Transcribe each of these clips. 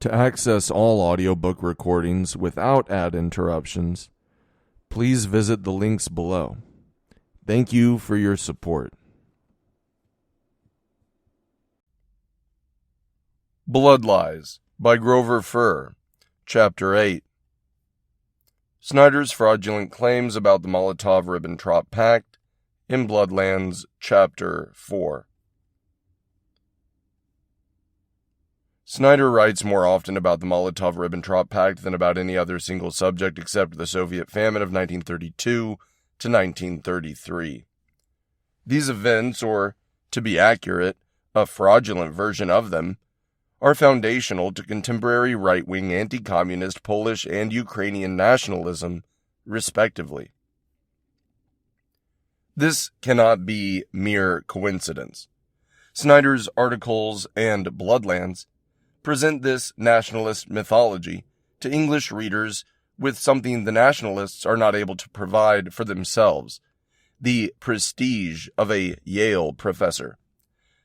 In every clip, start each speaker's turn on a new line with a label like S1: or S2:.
S1: To access all audiobook recordings without ad interruptions, please visit the links below. Thank you for your support.
S2: Blood Lies by Grover Furr, Chapter 8. Snyder's fraudulent claims about the Molotov-Ribbentrop Pact in Bloodlands, Chapter 4. Snyder writes more often about the Molotov-Ribbentrop Pact than about any other single subject except the Soviet famine of 1932 to 1933. These events, or, to be accurate, a fraudulent version of them, are foundational to contemporary right-wing anti-communist Polish and Ukrainian nationalism, respectively. This cannot be mere coincidence. Snyder's articles and Bloodlands present this nationalist mythology to English readers with something the nationalists are not able to provide for themselves: the prestige of a Yale professor.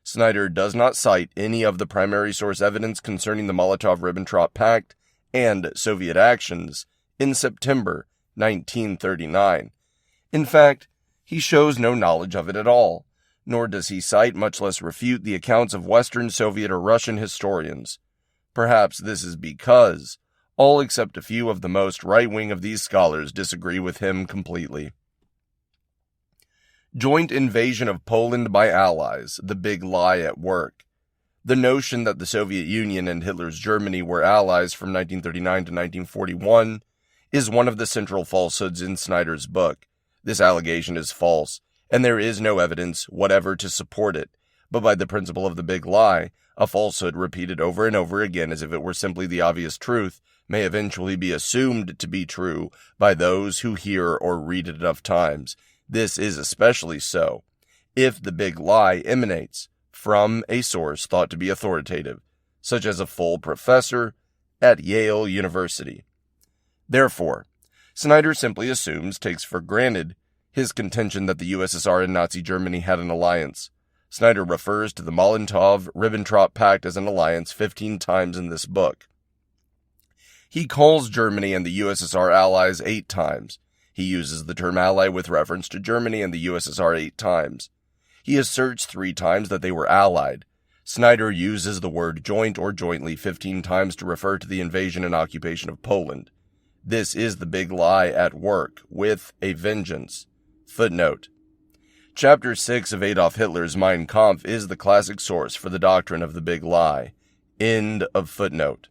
S2: Snyder does not cite any of the primary source evidence concerning the Molotov-Ribbentrop Pact and Soviet actions in September 1939. In fact, he shows no knowledge of it at all, nor does he cite, much less refute, the accounts of Western, Soviet, or Russian historians. Perhaps this is because all except a few of the most right-wing of these scholars disagree with him completely. Joint invasion of Poland by Allies, the big lie at work. The notion that the Soviet Union and Hitler's Germany were allies from 1939 to 1941 is one of the central falsehoods in Snyder's book. This allegation is false, and there is no evidence whatever to support it, but by the principle of the big lie, a falsehood repeated over and over again as if it were simply the obvious truth may eventually be assumed to be true by those who hear or read it enough times. This is especially so if the big lie emanates from a source thought to be authoritative, such as a full professor at Yale University. Therefore, Snyder simply takes for granted, his contention that the USSR and Nazi Germany had an alliance. Snyder refers to the Molotov-Ribbentrop Pact as an alliance 15 times in this book. He calls Germany and the USSR allies 8 times. He uses the term ally with reference to Germany and the USSR 8 times. He asserts 3 times that they were allied. Snyder uses the word joint or jointly 15 times to refer to the invasion and occupation of Poland. This is the big lie at work, with a vengeance. Footnote. Chapter 6 of Adolf Hitler's Mein Kampf is the classic source for the doctrine of the big lie. End of footnote.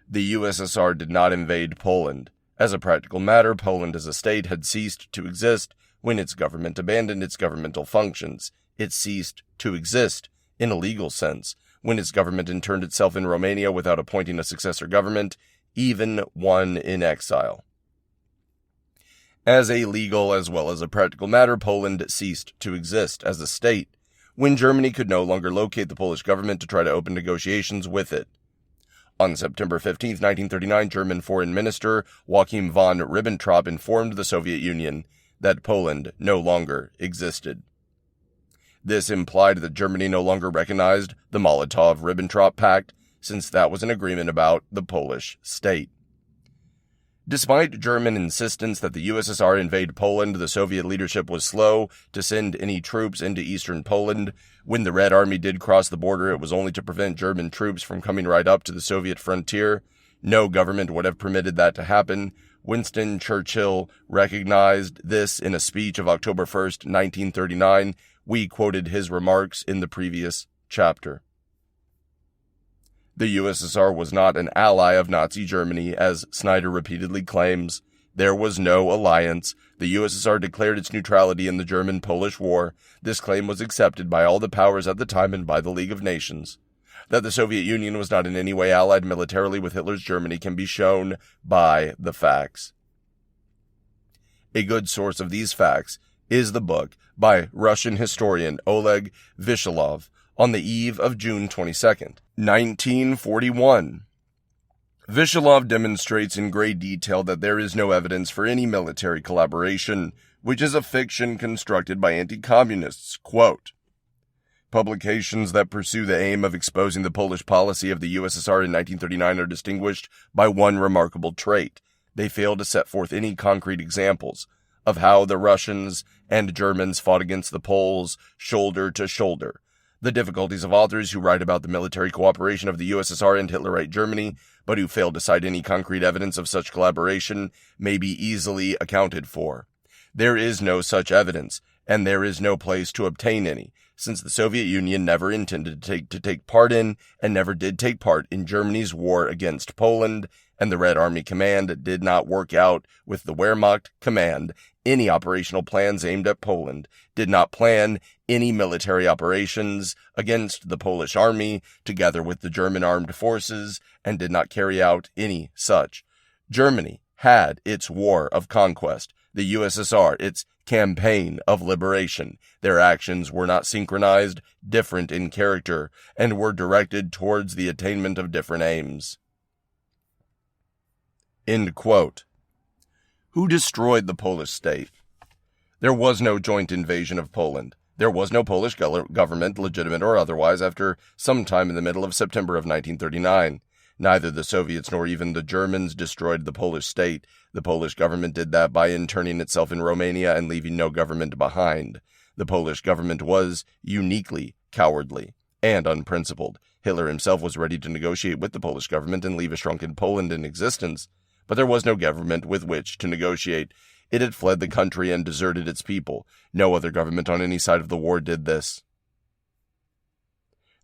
S2: The USSR did not invade Poland. As a practical matter, Poland as a state had ceased to exist when its government abandoned its governmental functions. It ceased to exist, in a legal sense, when its government interned itself in Romania without appointing a successor government, even one in exile. As a legal as well as a practical matter, Poland ceased to exist as a state when Germany could no longer locate the Polish government to try to open negotiations with it. On September 15, 1939, German Foreign Minister Joachim von Ribbentrop informed the Soviet Union that Poland no longer existed. This implied that Germany no longer recognized the Molotov-Ribbentrop Pact, since that was an agreement about the Polish state. Despite German insistence that the USSR invade Poland, the Soviet leadership was slow to send any troops into eastern Poland. When the Red Army did cross the border, it was only to prevent German troops from coming right up to the Soviet frontier. No government would have permitted that to happen. Winston Churchill recognized this in a speech of October 1st, 1939. We quoted his remarks in the previous chapter. The USSR was not an ally of Nazi Germany, as Snyder repeatedly claims. There was no alliance. The USSR declared its neutrality in the German-Polish War. This claim was accepted by all the powers at the time and by the League of Nations. That the Soviet Union was not in any way allied militarily with Hitler's Germany can be shown by the facts. A good source of these facts is the book by Russian historian Oleg Vishilov, On the Eve of June 22nd, 1941. Vishilov demonstrates in great detail that there is no evidence for any military collaboration, which is a fiction constructed by anti-communists. Quote, Publications that pursue the aim of exposing the Polish policy of the USSR in 1939 are distinguished by one remarkable trait. They fail to set forth any concrete examples of how the Russians and Germans fought against the Poles shoulder to shoulder. The difficulties of authors who write about the military cooperation of the USSR and Hitlerite Germany, but who fail to cite any concrete evidence of such collaboration, may be easily accounted for. There is no such evidence, and there is no place to obtain any, since the Soviet Union never intended to take part in, and never did take part in Germany's war against Poland, and the Red Army Command did not work out with the Wehrmacht Command any operational plans aimed at Poland, did not plan any military operations against the Polish army together with the German armed forces, and did not carry out any such. Germany had its war of conquest, the USSR its campaign of liberation. Their actions were not synchronized, different in character, and were directed towards the attainment of different aims. End quote. Who destroyed the Polish state? There was no joint invasion of Poland. There was no Polish government, legitimate or otherwise, after some time in the middle of September of 1939. Neither the Soviets nor even the Germans destroyed the Polish state. The Polish government did that by interning itself in Romania and leaving no government behind. The Polish government was uniquely cowardly and unprincipled. Hitler himself was ready to negotiate with the Polish government and leave a shrunken Poland in existence, but there was no government with which to negotiate. It had fled the country and deserted its people. No other government on any side of the war did this.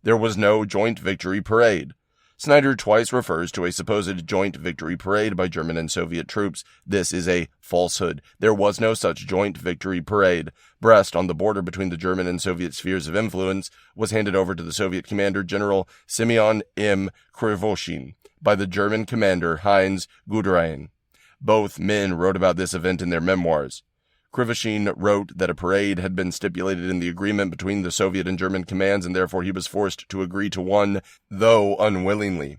S2: There was no joint victory parade. Snyder twice refers to a supposed joint victory parade by German and Soviet troops. This is a falsehood. There was no such joint victory parade. Brest, on the border between the German and Soviet spheres of influence, was handed over to the Soviet commander, General Simeon M. Krivoshin, by the German commander Heinz Guderian. Both men wrote about this event in their memoirs. Krivoshin wrote that a parade had been stipulated in the agreement between the Soviet and German commands, and therefore he was forced to agree to one, though unwillingly.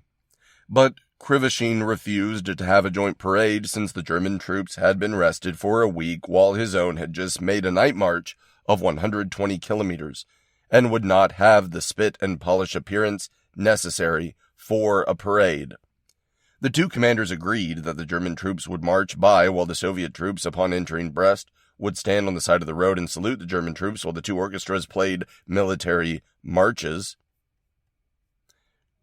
S2: But Krivoshin refused to have a joint parade since the German troops had been rested for a week while his own had just made a night march of 120 kilometers, and would not have the spit and polish appearance necessary for a parade. The two commanders agreed that the German troops would march by while the Soviet troops, upon entering Brest, would stand on the side of the road and salute the German troops while the two orchestras played military marches.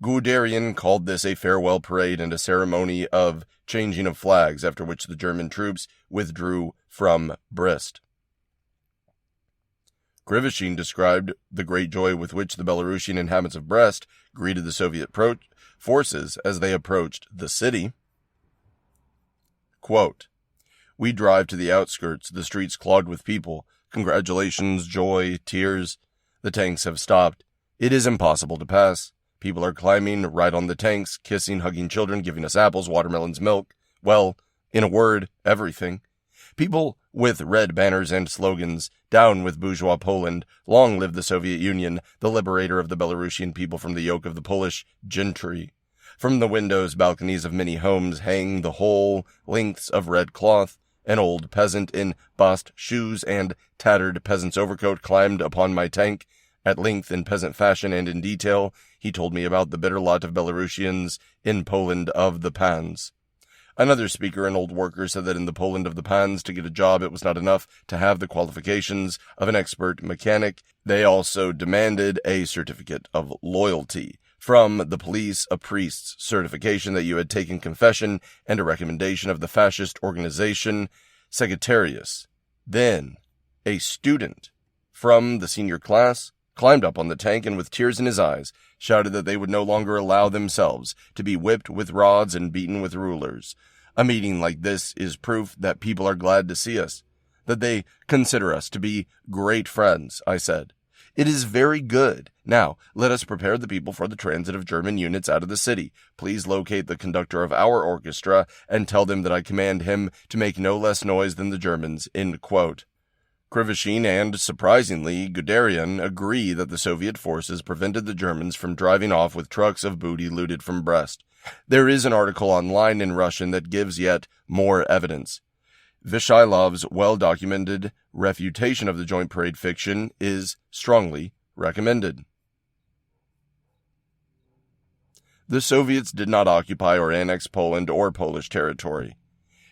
S2: Guderian called this a farewell parade and a ceremony of changing of flags, after which the German troops withdrew from Brest. Krivoshin described the great joy with which the Belarusian inhabitants of Brest greeted the Soviet forces as they approached the city. Quote, "We drive to the outskirts, the streets clogged with people. Congratulations, joy, tears. The tanks have stopped. It is impossible to pass. People are climbing right on the tanks, kissing, hugging children, giving us apples, watermelons, milk. Well, in a word, everything. People with red banners and slogans, down with bourgeois Poland, long live the Soviet Union, the liberator of the Belarusian people from the yoke of the Polish gentry. From the windows, balconies of many homes hang the whole lengths of red cloth. An old peasant in bast shoes and tattered peasant's overcoat climbed upon my tank. At length, in peasant fashion and in detail, he told me about the bitter lot of Belarusians in Poland of the Pans. Another speaker, an old worker, said that in the Poland of the Pans, to get a job, it was not enough to have the qualifications of an expert mechanic. They also demanded a certificate of loyalty. From the police, a priest's certification that you had taken confession, and a recommendation of the fascist organization, Secretarius. Then, a student from the senior class climbed up on the tank and with tears in his eyes shouted that they would no longer allow themselves to be whipped with rods and beaten with rulers. A meeting like this is proof that people are glad to see us, that they consider us to be great friends, I said. It is very good. Now, let us prepare the people for the transit of German units out of the city. Please locate the conductor of our orchestra and tell them that I command him to make no less noise than the Germans." End quote. Krivoshin and, surprisingly, Guderian agree that the Soviet forces prevented the Germans from driving off with trucks of booty looted from Brest. There is an article online in Russian that gives yet more evidence. Vishailov's well-documented refutation of the joint parade fiction is strongly recommended. The Soviets did not occupy or annex Poland or Polish territory.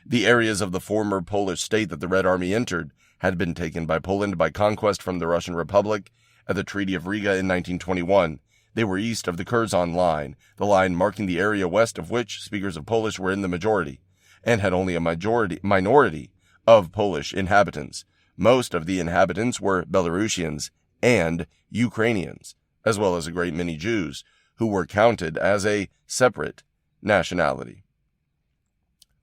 S2: The areas of the former Polish state that the Red Army entered had been taken by Poland by conquest from the Russian Republic at the Treaty of Riga in 1921. They were east of the Curzon Line, the line marking the area west of which speakers of Polish were in the majority, and had only a minority of Polish inhabitants. Most of the inhabitants were Belarusians and Ukrainians, as well as a great many Jews, who were counted as a separate nationality.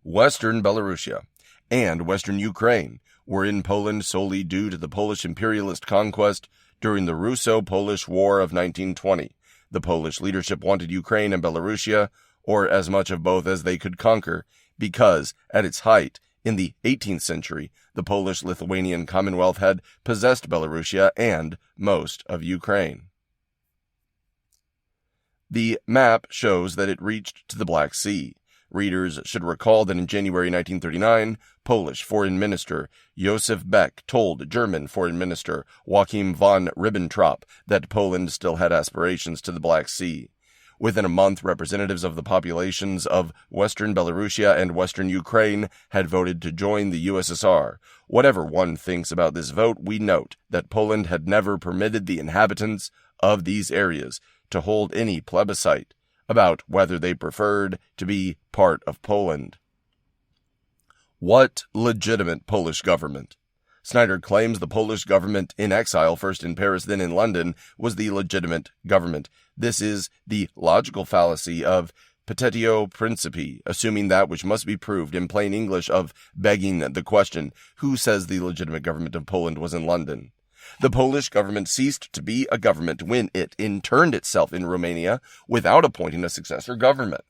S2: Western Belarusia and Western Ukraine were in Poland solely due to the Polish imperialist conquest during the Russo-Polish War of 1920. The Polish leadership wanted Ukraine and Belarusia, or as much of both as they could conquer, because, at its height, in the 18th century, the Polish-Lithuanian Commonwealth had possessed Belarusia and most of Ukraine. The map shows that it reached to the Black Sea. Readers should recall that in January 1939, Polish Foreign Minister Joseph Beck told German Foreign Minister Joachim von Ribbentrop that Poland still had aspirations to the Black Sea. Within a month, representatives of the populations of Western Belarusia and Western Ukraine had voted to join the USSR. Whatever one thinks about this vote, we note that Poland had never permitted the inhabitants of these areas to hold any plebiscite about whether they preferred to be part of Poland. What legitimate Polish government? Snyder claims the Polish government in exile, first in Paris, then in London, was the legitimate government. This is the logical fallacy of petitio principii, assuming that which must be proved in plain English of begging the question, who says the legitimate government of Poland was in London? The Polish government ceased to be a government when it interned itself in Romania without appointing a successor government.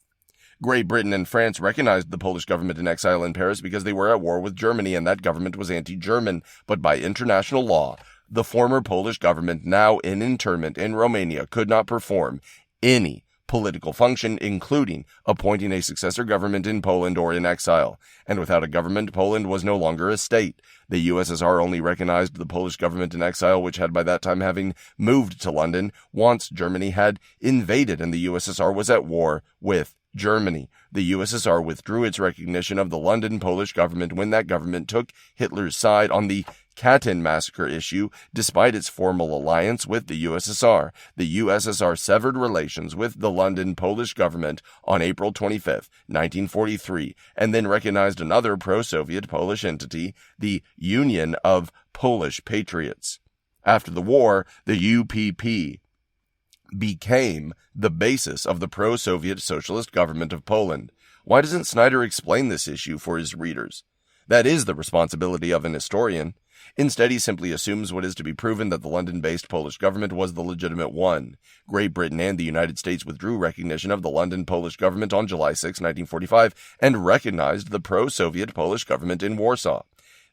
S2: Great Britain and France recognized the Polish government in exile in Paris because they were at war with Germany and that government was anti-German, but by international law, the former Polish government now in internment in Romania could not perform any political function, including appointing a successor government in Poland or in exile. And without a government, Poland was no longer a state. The USSR only recognized the Polish government in exile, which had by that time having moved to London, once Germany had invaded and the USSR was at war with Germany. The USSR withdrew its recognition of the London Polish government when that government took Hitler's side on the Katyn massacre issue, despite its formal alliance with the USSR. The USSR severed relations with the London Polish government on April 25, 1943, and then recognized another pro-Soviet Polish entity, the Union of Polish Patriots. After the war, the UPP became the basis of the pro-Soviet socialist government of Poland. Why doesn't Snyder explain this issue for his readers? That is the responsibility of an historian. Instead, he simply assumes what is to be proven, that the London-based Polish government was the legitimate one. Great Britain and the United States withdrew recognition of the London Polish government on July 6, 1945, and recognized the pro-Soviet Polish government in Warsaw.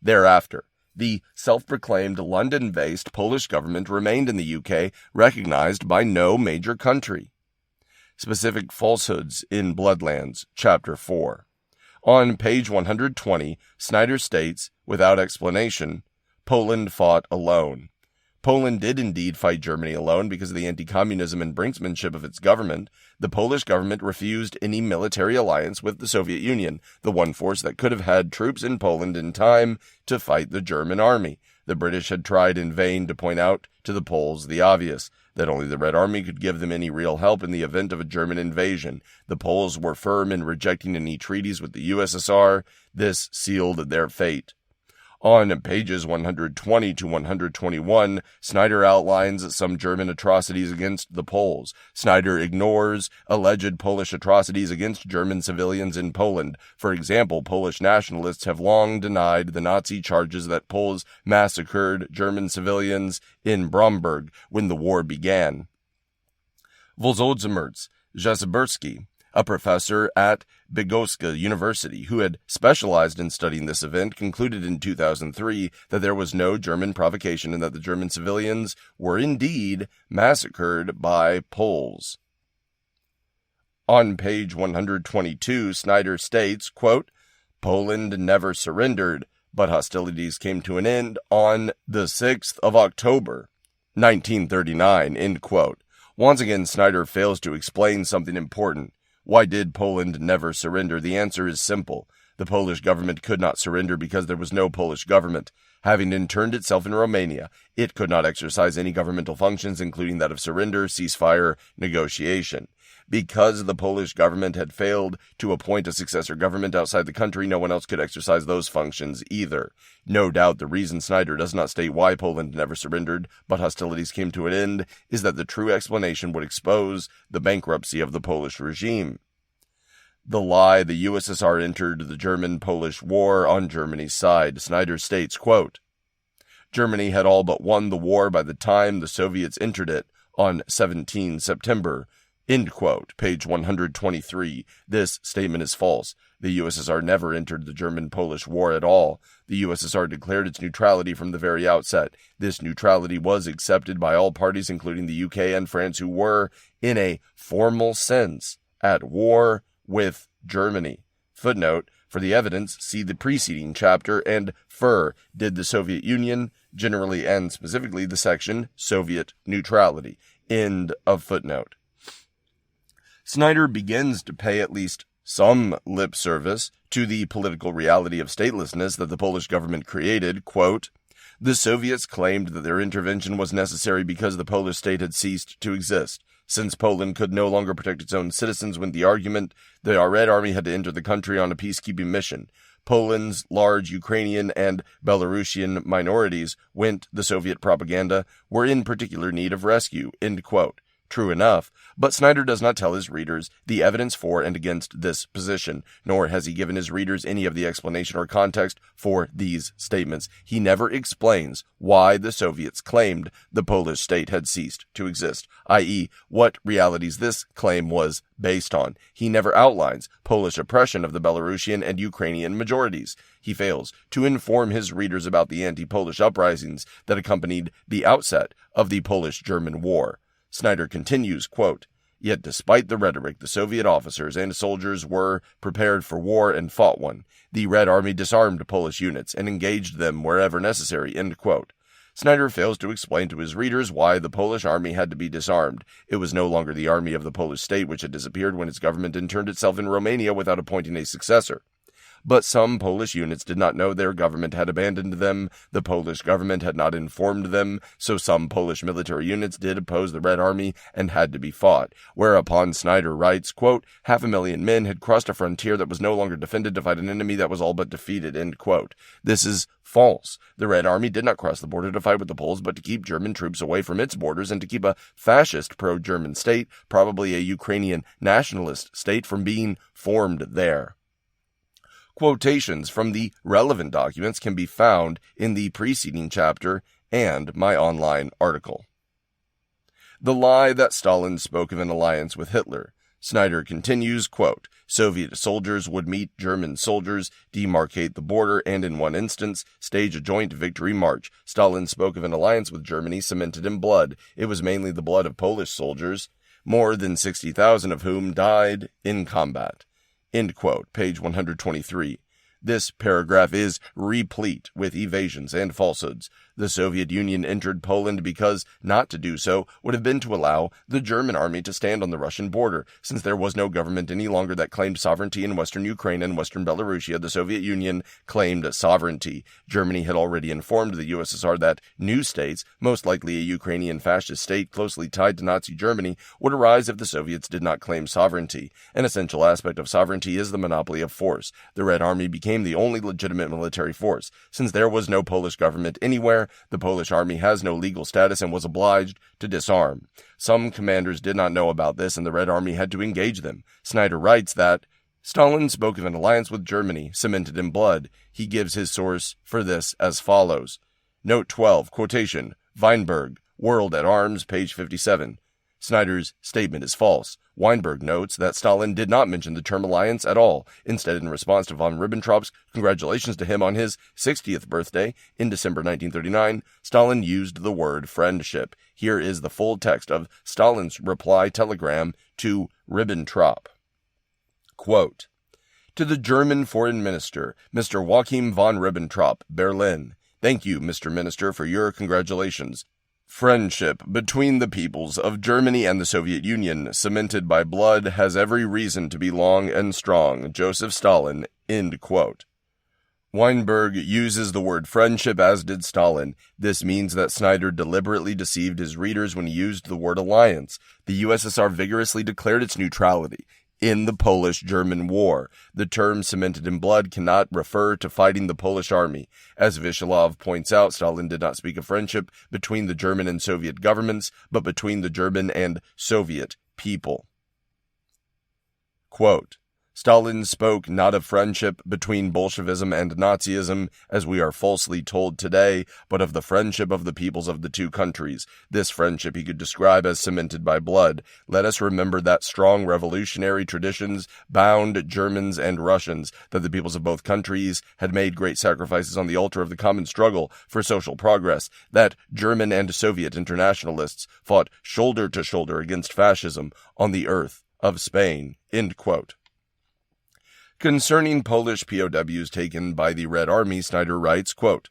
S2: Thereafter, the self-proclaimed London-based Polish government remained in the UK, recognized by no major country. Specific falsehoods in Bloodlands, Chapter 4. On page 120, Snyder states, without explanation, Poland fought alone. Poland did indeed fight Germany alone because of the anti-communism and brinksmanship of its government. The Polish government refused any military alliance with the Soviet Union, the one force that could have had troops in Poland in time to fight the German army. The British had tried in vain to point out to the Poles the obvious, that only the Red Army could give them any real help in the event of a German invasion. The Poles were firm in rejecting any treaties with the USSR. This sealed their fate. On pages 120 to 121, Snyder outlines some German atrocities against the Poles. Snyder ignores alleged Polish atrocities against German civilians in Poland. For example, Polish nationalists have long denied the Nazi charges that Poles massacred German civilians in Bromberg when the war began. Wolodzymirz Jastrzębski, a professor at Bydgoszcz University who had specialized in studying this event, concluded in 2003 that there was no German provocation and that the German civilians were indeed massacred by Poles. On page 122, Snyder states, quote, Poland never surrendered, but hostilities came to an end on the 6th of October, 1939, end quote. Once again, Snyder fails to explain something important. Why did Poland never surrender? The answer is simple. The Polish government could not surrender because there was no Polish government. Having interned itself in Romania, it could not exercise any governmental functions, including that of surrender, ceasefire, negotiation. Because the Polish government had failed to appoint a successor government outside the country, no one else could exercise those functions either. No doubt the reason Snyder does not state why Poland never surrendered, but hostilities came to an end, is that the true explanation would expose the bankruptcy of the Polish regime. The lie the USSR entered the German-Polish War on Germany's side. Snyder states, quote, Germany had all but won the war by the time the Soviets entered it on 17 September. End quote. Page 123. This statement is false. The USSR never entered the German-Polish War at all. The USSR declared its neutrality from the very outset. This neutrality was accepted by all parties, including the UK and France, who were, in a formal sense, at war with Germany. Footnote, for the evidence, see the preceding chapter, and Furr, Did the Soviet Union, generally and specifically the section, Soviet Neutrality. End of footnote. Snyder begins to pay at least some lip service to the political reality of statelessness that the Polish government created. Quote, the Soviets claimed that their intervention was necessary because the Polish state had ceased to exist. Since Poland could no longer protect its own citizens with the argument, the Red Army had to enter the country on a peacekeeping mission. Poland's large Ukrainian and Belarusian minorities, went the Soviet propaganda, were in particular need of rescue. End quote. True enough, but Snyder does not tell his readers the evidence for and against this position, nor has he given his readers any of the explanation or context for these statements. He never explains why the Soviets claimed the Polish state had ceased to exist, i.e., what realities this claim was based on. He never outlines Polish oppression of the Belarusian and Ukrainian majorities. He fails to inform his readers about the anti-Polish uprisings that accompanied the outset of the Polish-German War. Snyder continues, quote, yet despite the rhetoric, the Soviet officers and soldiers were prepared for war and fought one. The Red Army disarmed Polish units and engaged them wherever necessary, end quote. Snyder fails to explain to his readers why the Polish army had to be disarmed. It was no longer the army of the Polish state, which had disappeared when its government interned itself in Romania without appointing a successor. But some Polish units did not know their government had abandoned them. The Polish government had not informed them, so some Polish military units did oppose the Red Army and had to be fought. Whereupon Snyder writes, quote, 500,000 men had crossed a frontier that was no longer defended to fight an enemy that was all but defeated, end quote. This is false. The Red Army did not cross the border to fight with the Poles, but to keep German troops away from its borders and to keep a fascist pro-German state, probably a Ukrainian nationalist state, from being formed there. Quotations from the relevant documents can be found in the preceding chapter and my online article. The lie that Stalin spoke of an alliance with Hitler. Snyder continues, quote, Soviet soldiers would meet German soldiers, demarcate the border, and in one instance, stage a joint victory march. Stalin spoke of an alliance with Germany cemented in blood. It was mainly the blood of Polish soldiers, more than 60,000 of whom died in combat. End quote. Page 123. This paragraph is replete with evasions and falsehoods. The Soviet Union entered Poland because not to do so would have been to allow the German army to stand on the Russian border. Since there was no government any longer that claimed sovereignty in Western Ukraine and Western Belarusia, the Soviet Union claimed sovereignty. Germany had already informed the USSR that new states, most likely a Ukrainian fascist state closely tied to Nazi Germany, would arise if the Soviets did not claim sovereignty. An essential aspect of sovereignty is the monopoly of force. The Red Army became the only legitimate military force. Since there was no Polish government anywhere, the Polish army has no legal status and was obliged to disarm. Some commanders did not know about this, and the Red Army had to engage them. Snyder writes that Stalin spoke of an alliance with Germany, cemented in blood. He gives his source for this as follows. Note 12, quotation, Weinberg, World at Arms, page 57. Snyder's statement is false. Weinberg notes that Stalin did not mention the term alliance at all. Instead, in response to von Ribbentrop's congratulations to him on his 60th birthday in December 1939, Stalin used the word friendship. Here is the full text of Stalin's reply telegram to Ribbentrop. Quote, to the German Foreign Minister, Mr. Joachim von Ribbentrop, Berlin. Thank you, Mr. Minister, for your congratulations. Friendship between the peoples of Germany and the Soviet Union, cemented by blood, has every reason to be long and strong. Joseph Stalin, end quote. Weinberg uses the word friendship, as did Stalin. This means that Snyder deliberately deceived his readers when he used the word alliance. The USSR vigorously declared its neutrality in the Polish-German War. The term cemented in blood cannot refer to fighting the Polish army. As Vishalov points out, Stalin did not speak of friendship between the German and Soviet governments, but between the German and Soviet people. Quote, Stalin spoke not of friendship between Bolshevism and Nazism, as we are falsely told today, but of the friendship of the peoples of the two countries. This friendship he could describe as cemented by blood. Let us remember that strong revolutionary traditions bound Germans and Russians, that the peoples of both countries had made great sacrifices on the altar of the common struggle for social progress, that German and Soviet internationalists fought shoulder to shoulder against fascism on the earth of Spain. End quote. Concerning Polish POWs taken by the Red Army, Snyder writes, quote,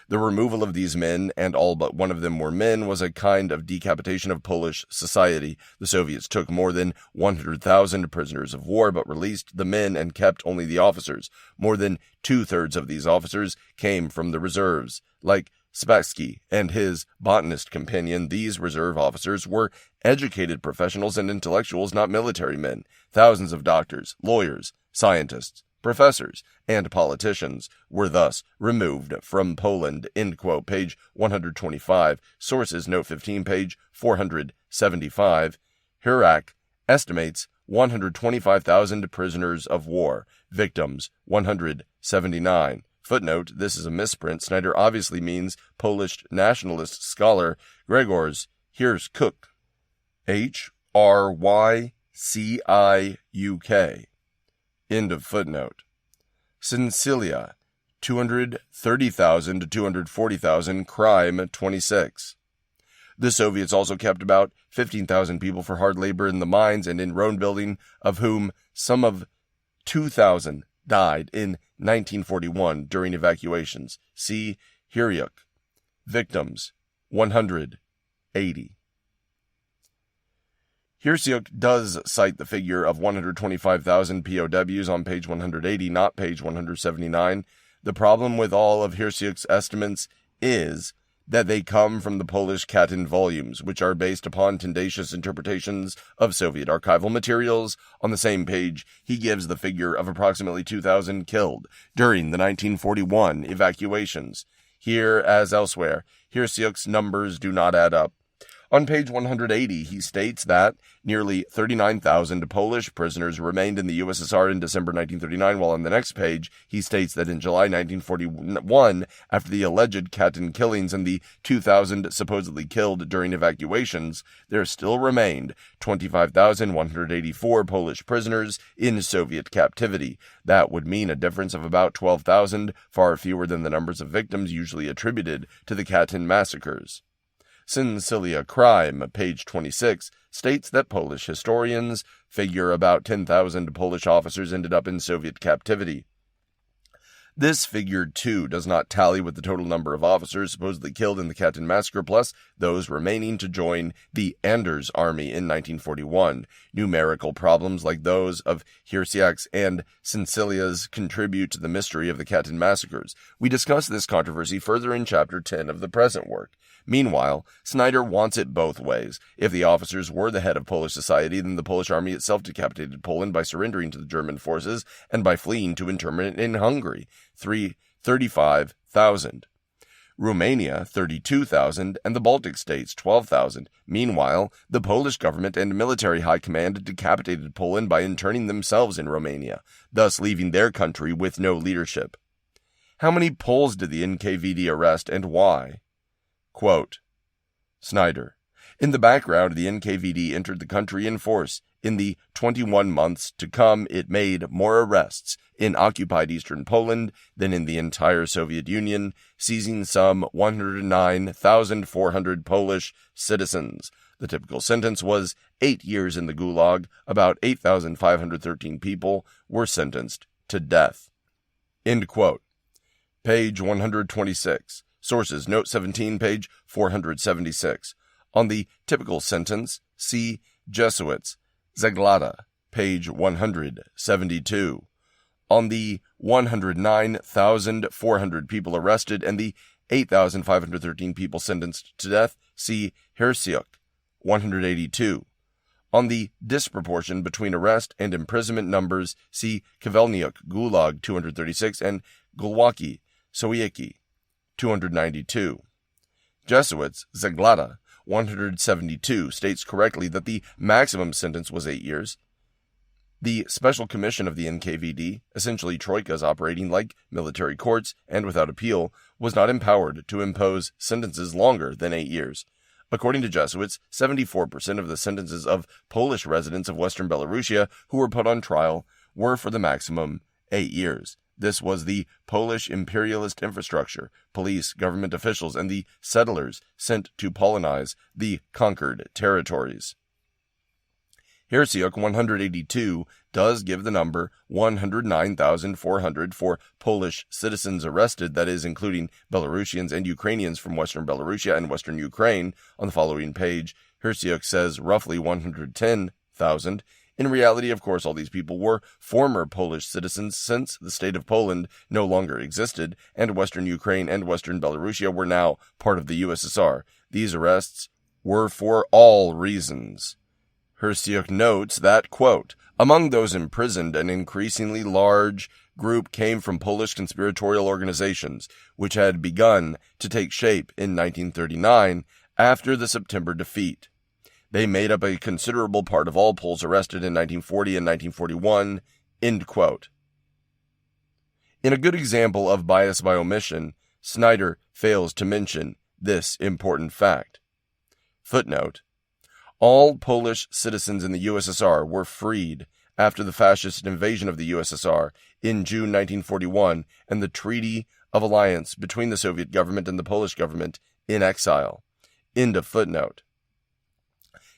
S2: the removal of these men, and all but one of them were men, was a kind of decapitation of Polish society. The Soviets took more than 100,000 prisoners of war, but released the men and kept only the officers. More than 2/3 of these officers came from the reserves. Like Spassky and his botanist companion, these reserve officers were educated professionals and intellectuals, not military men. Thousands of doctors, lawyers, scientists, professors, and politicians were thus removed from Poland. End quote. Page 125. Sources, note 15, page 475. Hirak estimates 125,000 prisoners of war. Victims, 179. Footnote, this is a misprint. Snyder obviously means Polish nationalist scholar Grzegorz Hryciuk. Hryciuk. End of footnote. Sincilia, 230,000 to 240,000, crime 26. The Soviets also kept about 15,000 people for hard labor in the mines and in road building, of whom some of 2,000 died in 1941 during evacuations. See Hryciuk. Victims, 180. Hryciuk does cite the figure of 125,000 POWs on page 180, not page 179. The problem with all of Hryciuk's estimates is that they come from the Polish Katyn volumes, which are based upon tendacious interpretations of Soviet archival materials. On the same page, he gives the figure of approximately 2,000 killed during the 1941 evacuations. Here, as elsewhere, Hryciuk's numbers do not add up. On page 180, he states that nearly 39,000 Polish prisoners remained in the USSR in December 1939, while on the next page, he states that in July 1941, after the alleged Katyn killings and the 2,000 supposedly killed during evacuations, there still remained 25,184 Polish prisoners in Soviet captivity. That would mean a difference of about 12,000, far fewer than the numbers of victims usually attributed to the Katyn massacres. Sincilia Crime, page 26, states that Polish historians figure about 10,000 Polish officers ended up in Soviet captivity. This figure, too, does not tally with the total number of officers supposedly killed in the Katyn massacre, plus those remaining to join the Anders army in 1941. Numerical problems like those of Hryciuk's and Sincilia's contribute to the mystery of the Katyn massacres. We discuss this controversy further in Chapter 10 of the present work. Meanwhile, Snyder wants it both ways. If the officers were the head of Polish society, then the Polish army itself decapitated Poland by surrendering to the German forces and by fleeing to internment in Hungary. 35,000. Romania, 32,000, and the Baltic states, 12,000. Meanwhile, the Polish government and military high command decapitated Poland by interning themselves in Romania, thus leaving their country with no leadership. How many Poles did the NKVD arrest, and why? Quote, Snyder, in the background, the NKVD entered the country in force. In the 21 months to come, it made more arrests in occupied eastern Poland than in the entire Soviet Union, seizing some 109,400 Polish citizens. The typical sentence was 8 years in the Gulag. About 8,513 people were sentenced to death. End quote. Page 126. Sources, Note 17, page 476. On the typical sentence, see Jesuits, Zeglada, page 172. On the 109,400 people arrested and the 8,513 people sentenced to death, see Hersiuk, 182. On the disproportion between arrest and imprisonment numbers, see Khmelnyuk, Gulag, 236, and Gulwaki, Sowiecki, 292. Jesuits, Zeglada, 172, states correctly that the maximum sentence was 8 years. The Special Commission of the NKVD, essentially troikas operating like military courts and without appeal, was not empowered to impose sentences longer than 8 years. According to Jesuits, 74% of the sentences of Polish residents of Western Belarusia who were put on trial were for the maximum 8 years. This was the Polish imperialist infrastructure, police, government officials, and the settlers sent to Polonize the conquered territories. Hersiuk 182 does give the number 109,400 for Polish citizens arrested, that is, including Belarusians and Ukrainians from Western Belarusia and Western Ukraine. On the following page, Hersiuk says roughly 110,000. In reality, of course, all these people were former Polish citizens since the state of Poland no longer existed, and Western Ukraine and Western Belarusia were now part of the USSR. These arrests were for all reasons. Hersiuk notes that, quote, among those imprisoned, an increasingly large group came from Polish conspiratorial organizations, which had begun to take shape in 1939 after the September defeat. They made up a considerable part of all Poles arrested in 1940 and 1941, end quote. In a good example of bias by omission, Snyder fails to mention this important fact. Footnote. All Polish citizens in the USSR were freed after the fascist invasion of the USSR in June 1941 and the Treaty of Alliance between the Soviet government and the Polish government in exile. End of footnote.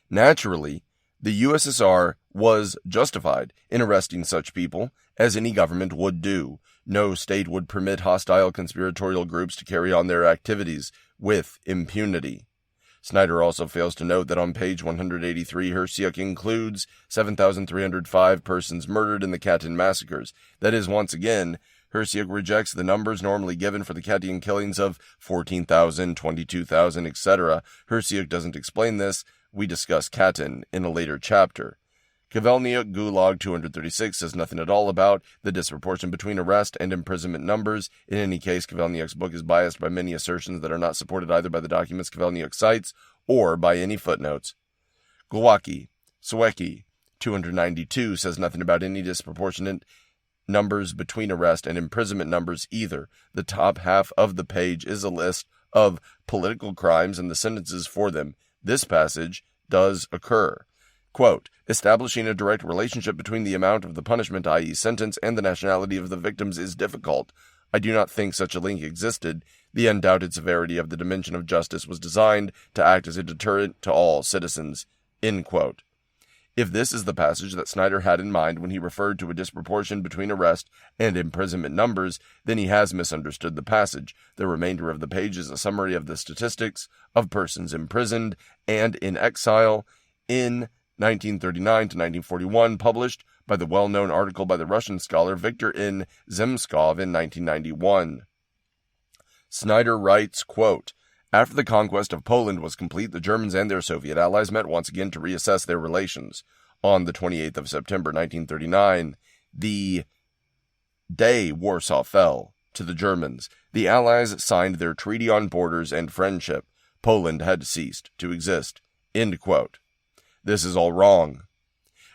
S2: Naturally, the USSR was justified in arresting such people, as any government would do. No state would permit hostile conspiratorial groups to carry on their activities with impunity. Snyder also fails to note that on page 183, Hersiuk includes 7,305 persons murdered in the Katyn massacres. That is, once again, Hersiuk rejects the numbers normally given for the Katyn killings of 14,000, 22,000, etc. Hersiuk doesn't explain this. We discuss Katyn in a later chapter. Khmelnyuk Gulag 236 says nothing at all about the disproportion between arrest and imprisonment numbers. In any case, Khmelnyuk's book is biased by many assertions that are not supported either by the documents Khmelnyuk cites or by any footnotes. Gulwaki Sowiecki 292 says nothing about any disproportionate numbers between arrest and imprisonment numbers either. The top half of the page is a list of political crimes and the sentences for them. This passage does occur. Quote, establishing a direct relationship between the amount of the punishment, i.e. sentence, and the nationality of the victims is difficult. I do not think such a link existed. The undoubted severity of the dimension of justice was designed to act as a deterrent to all citizens. End quote. If this is the passage that Snyder had in mind when he referred to a disproportion between arrest and imprisonment numbers, then he has misunderstood the passage. The remainder of the page is a summary of the statistics of persons imprisoned and in exile in 1939 to 1941, published by the well-known article by the Russian scholar Viktor N. Zemskov in 1991. Snyder writes, quote, after the conquest of Poland was complete, the Germans and their Soviet allies met once again to reassess their relations. On the 28th of September 1939, the day Warsaw fell to the Germans, the allies signed their treaty on borders and friendship. Poland had ceased to exist. End quote. This is all wrong.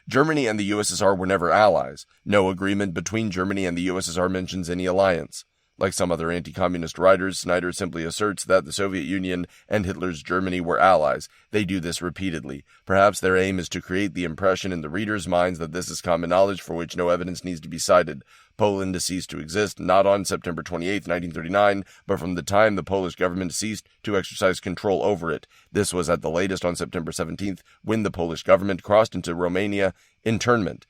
S2: Germany and the USSR were never allies. No agreement between Germany and the USSR mentions any alliance. Like some other anti-communist writers, Snyder simply asserts that the Soviet Union and Hitler's Germany were allies. They do this repeatedly. Perhaps their aim is to create the impression in the readers' minds that this is common knowledge for which no evidence needs to be cited. Poland ceased to exist not on September 28, 1939, but from the time the Polish government ceased to exercise control over it. This was at the latest on September 17th, when the Polish government crossed into Romania internment.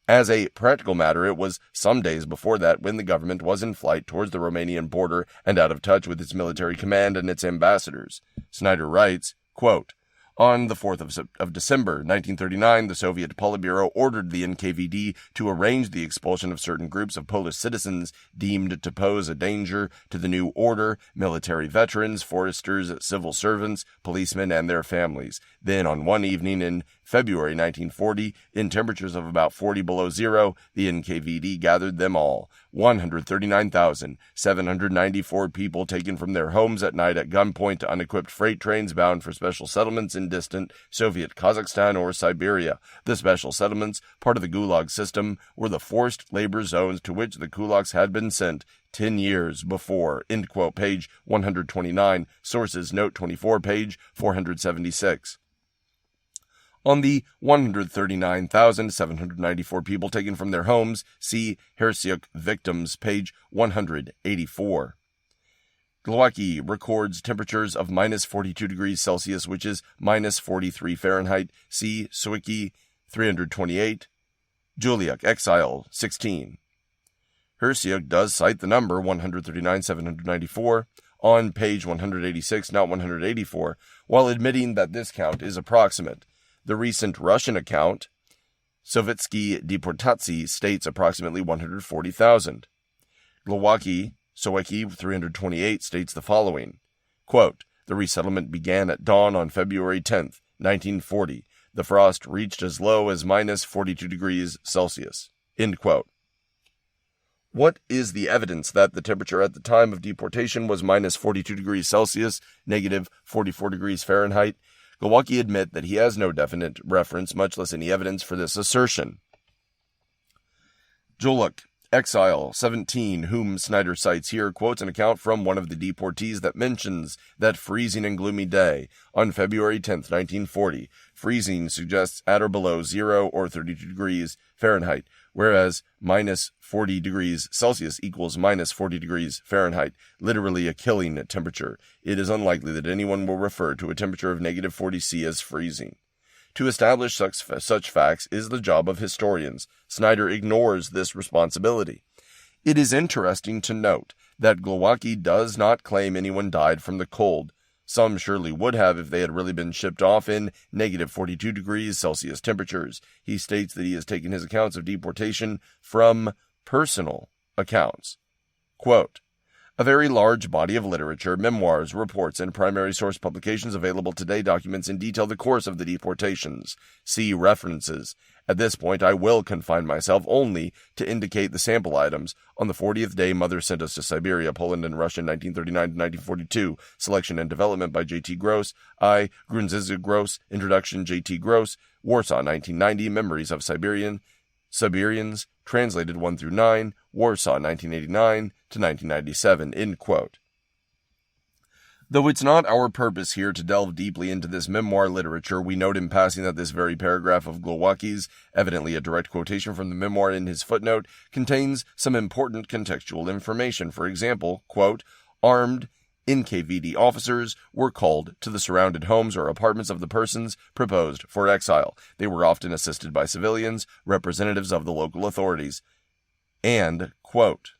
S2: As a practical matter, it was some days before that when the government was in flight towards the Romanian border and out of touch with its military command and its ambassadors. Snyder writes, quote, on the 4th of December 1939, the Soviet Politburo ordered the NKVD to arrange the expulsion of certain groups of Polish citizens deemed to pose a danger to the new order, military veterans, foresters, civil servants, policemen, and their families. Then, on one evening in February 1940, in temperatures of about 40 below zero, the NKVD gathered them all. 139,794 people taken from their homes at night at gunpoint to unequipped freight trains bound for special settlements in distant Soviet Kazakhstan or Siberia. The special settlements, part of the Gulag system, were the forced labor zones to which the kulaks had been sent 10 years before. End quote, page 129. Sources, note 24, page 476. On the 139,794 people taken from their homes, see Hersiuk Victims, page 184. Glowacki records temperatures of minus 42 degrees Celsius, which is minus 43 Fahrenheit. See Sawicki 328. Juliak, Exile 16. Hersiuk does cite the number 139,794 on page 186, not 184, while admitting that this count is approximate. The recent Russian account, Sovietsky Deportations, states approximately 140,000. Glowacki, Sawicki 328, states the following, quote, the resettlement began at dawn on February 10th, 1940. The frost reached as low as minus 42 degrees Celsius. End quote. What is the evidence that the temperature at the time of deportation was minus 42 degrees Celsius, negative 44 degrees Fahrenheit? Glowacki admit that he has no definite reference, much less any evidence for this assertion. Joluk, Exile 17, whom Snyder cites here, quotes an account from one of the deportees that mentions that freezing and gloomy day on February 10th, 1940. Freezing suggests at or below 0 or 32 degrees Fahrenheit, whereas minus 40 degrees Celsius equals minus 40 degrees Fahrenheit, literally a killing temperature. It is unlikely that anyone will refer to a temperature of negative 40 C as freezing. To establish such facts is the job of historians. Snyder ignores this responsibility. It is interesting to note that Glowacki does not claim anyone died from the cold. Some surely would have if they had really been shipped off in negative 42 degrees Celsius temperatures. He states that he has taken his accounts of deportation from personal accounts. Quote, a very large body of literature, memoirs, reports, and primary source publications available today documents in detail the course of the deportations. See references. At this point, I will confine myself only to indicate the sample items. On the 40th day, Mother sent us to Siberia, Poland, and Russia, 1939 to 1942. Selection and development by J.T. Gross. I. Grunziza Gross. Introduction, J.T. Gross. Warsaw, 1990. Memories of Siberians, translated 1 through 9, Warsaw, 1989 to 1997, end quote. Though it's not our purpose here to delve deeply into this memoir literature, we note in passing that this very paragraph of Glowacki's, evidently a direct quotation from the memoir in his footnote, contains some important contextual information. For example, quote, armed NKVD officers were called to the surrounded homes or apartments of the persons proposed for exile. They were often assisted by civilians, representatives of the local authorities. And, quote,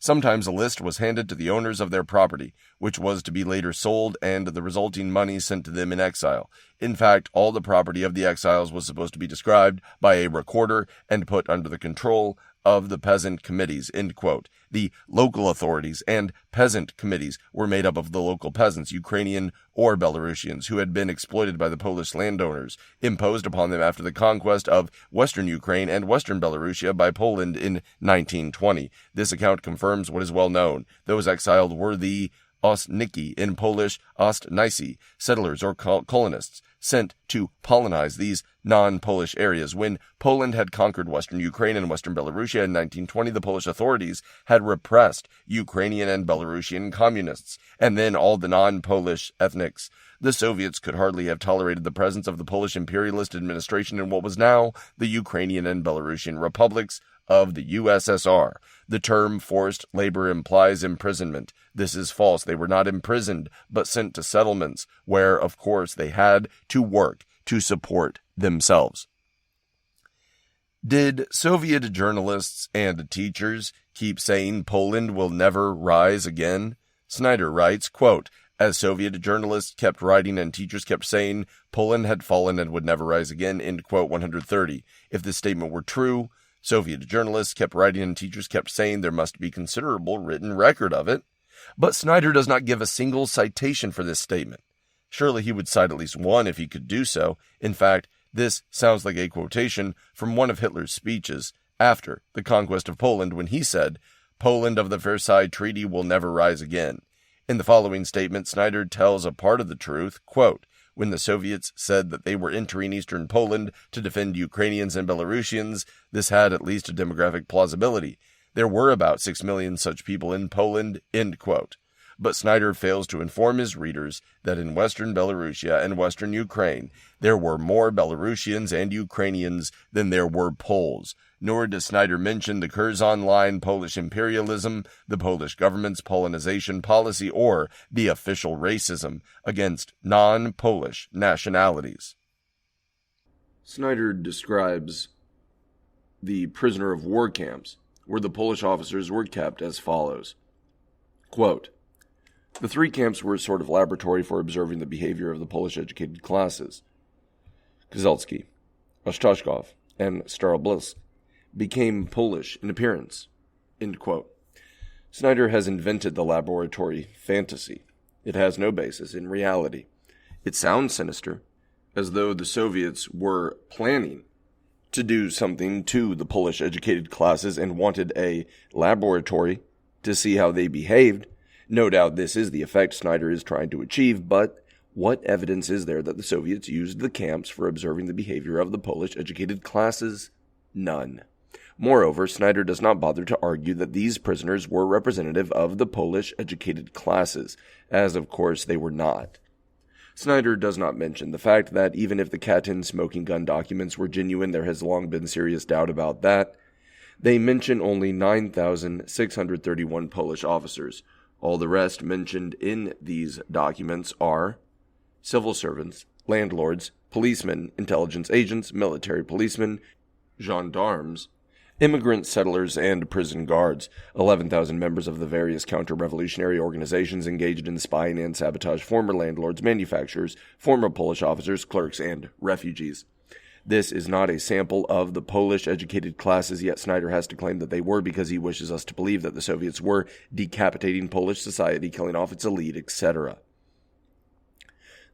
S2: sometimes a list was handed to the owners of their property, which was to be later sold and the resulting money sent to them in exile. In fact, all the property of the exiles was supposed to be described by a recorder and put under the control of the peasant committees, end quote. The local authorities and peasant committees were made up of the local peasants, Ukrainian or Belarusians, who had been exploited by the Polish landowners, imposed upon them after the conquest of Western Ukraine and Western Belarusia by Poland in 1920. This account confirms what is well known. Those exiled were the Ostniki, in Polish Ostnicy, settlers or colonists, sent to colonize these non-Polish areas. When Poland had conquered Western Ukraine and Western Belarusia in 1920, the Polish authorities had repressed Ukrainian and Belarusian communists, and then all the non-Polish ethnics. The Soviets could hardly have tolerated the presence of the Polish imperialist administration in what was now the Ukrainian and Belarusian republics of the USSR. The term forced labor implies imprisonment. This is false. They were not imprisoned, but sent to settlements where, of course, they had to work to support themselves. Did Soviet journalists and teachers keep saying Poland will never rise again? Snyder writes, quote, as Soviet journalists kept writing and teachers kept saying Poland had fallen and would never rise again, end quote 130. If this statement were true, Soviet journalists kept writing and teachers kept saying there must be considerable written record of it. But Snyder does not give a single citation for this statement. Surely he would cite at least one if he could do so. In fact, this sounds like a quotation from one of Hitler's speeches after the conquest of Poland when he said, Poland of the Versailles Treaty will never rise again. In the following statement, Snyder tells a part of the truth, quote, when the Soviets said that they were entering eastern Poland to defend Ukrainians and Belarusians, this had at least a demographic plausibility. There were about 6 million such people in Poland, end quote. But Snyder fails to inform his readers that in western Belarusia and western Ukraine, there were more Belarusians and Ukrainians than there were Poles. Nor does Snyder mention the Curzon Line Polish imperialism, the Polish government's Polonization policy, or the official racism against non-Polish nationalities. Snyder describes the prisoner of war camps, where the Polish officers were kept as follows. Quote, the 3 camps were a sort of laboratory for observing the behavior of the Polish educated classes. Kozelski, Ostashkov, and Starobilsk became Polish in appearance. End quote. Snyder has invented the laboratory fantasy. It has no basis in reality. It sounds sinister, as though the Soviets were planning to do something to the Polish educated classes and wanted a laboratory to see how they behaved. No doubt this is the effect Snyder is trying to achieve, but what evidence is there that the Soviets used the camps for observing the behavior of the Polish educated classes? None. Moreover, Snyder does not bother to argue that these prisoners were representative of the Polish educated classes, as of course they were not. Snyder does not mention the fact that even if the Katyn smoking gun documents were genuine, there has long been serious doubt about that. They mention only 9,631 Polish officers. All the rest mentioned in these documents are civil servants, landlords, policemen, intelligence agents, military policemen, gendarmes, immigrant settlers, and prison guards, 11,000 members of the various counter-revolutionary organizations engaged in spying and sabotage, former landlords, manufacturers, former Polish officers, clerks, and refugees. This is not a sample of the Polish educated classes, yet Snyder has to claim that they were because he wishes us to believe that the Soviets were decapitating Polish society, killing off its elite, etc.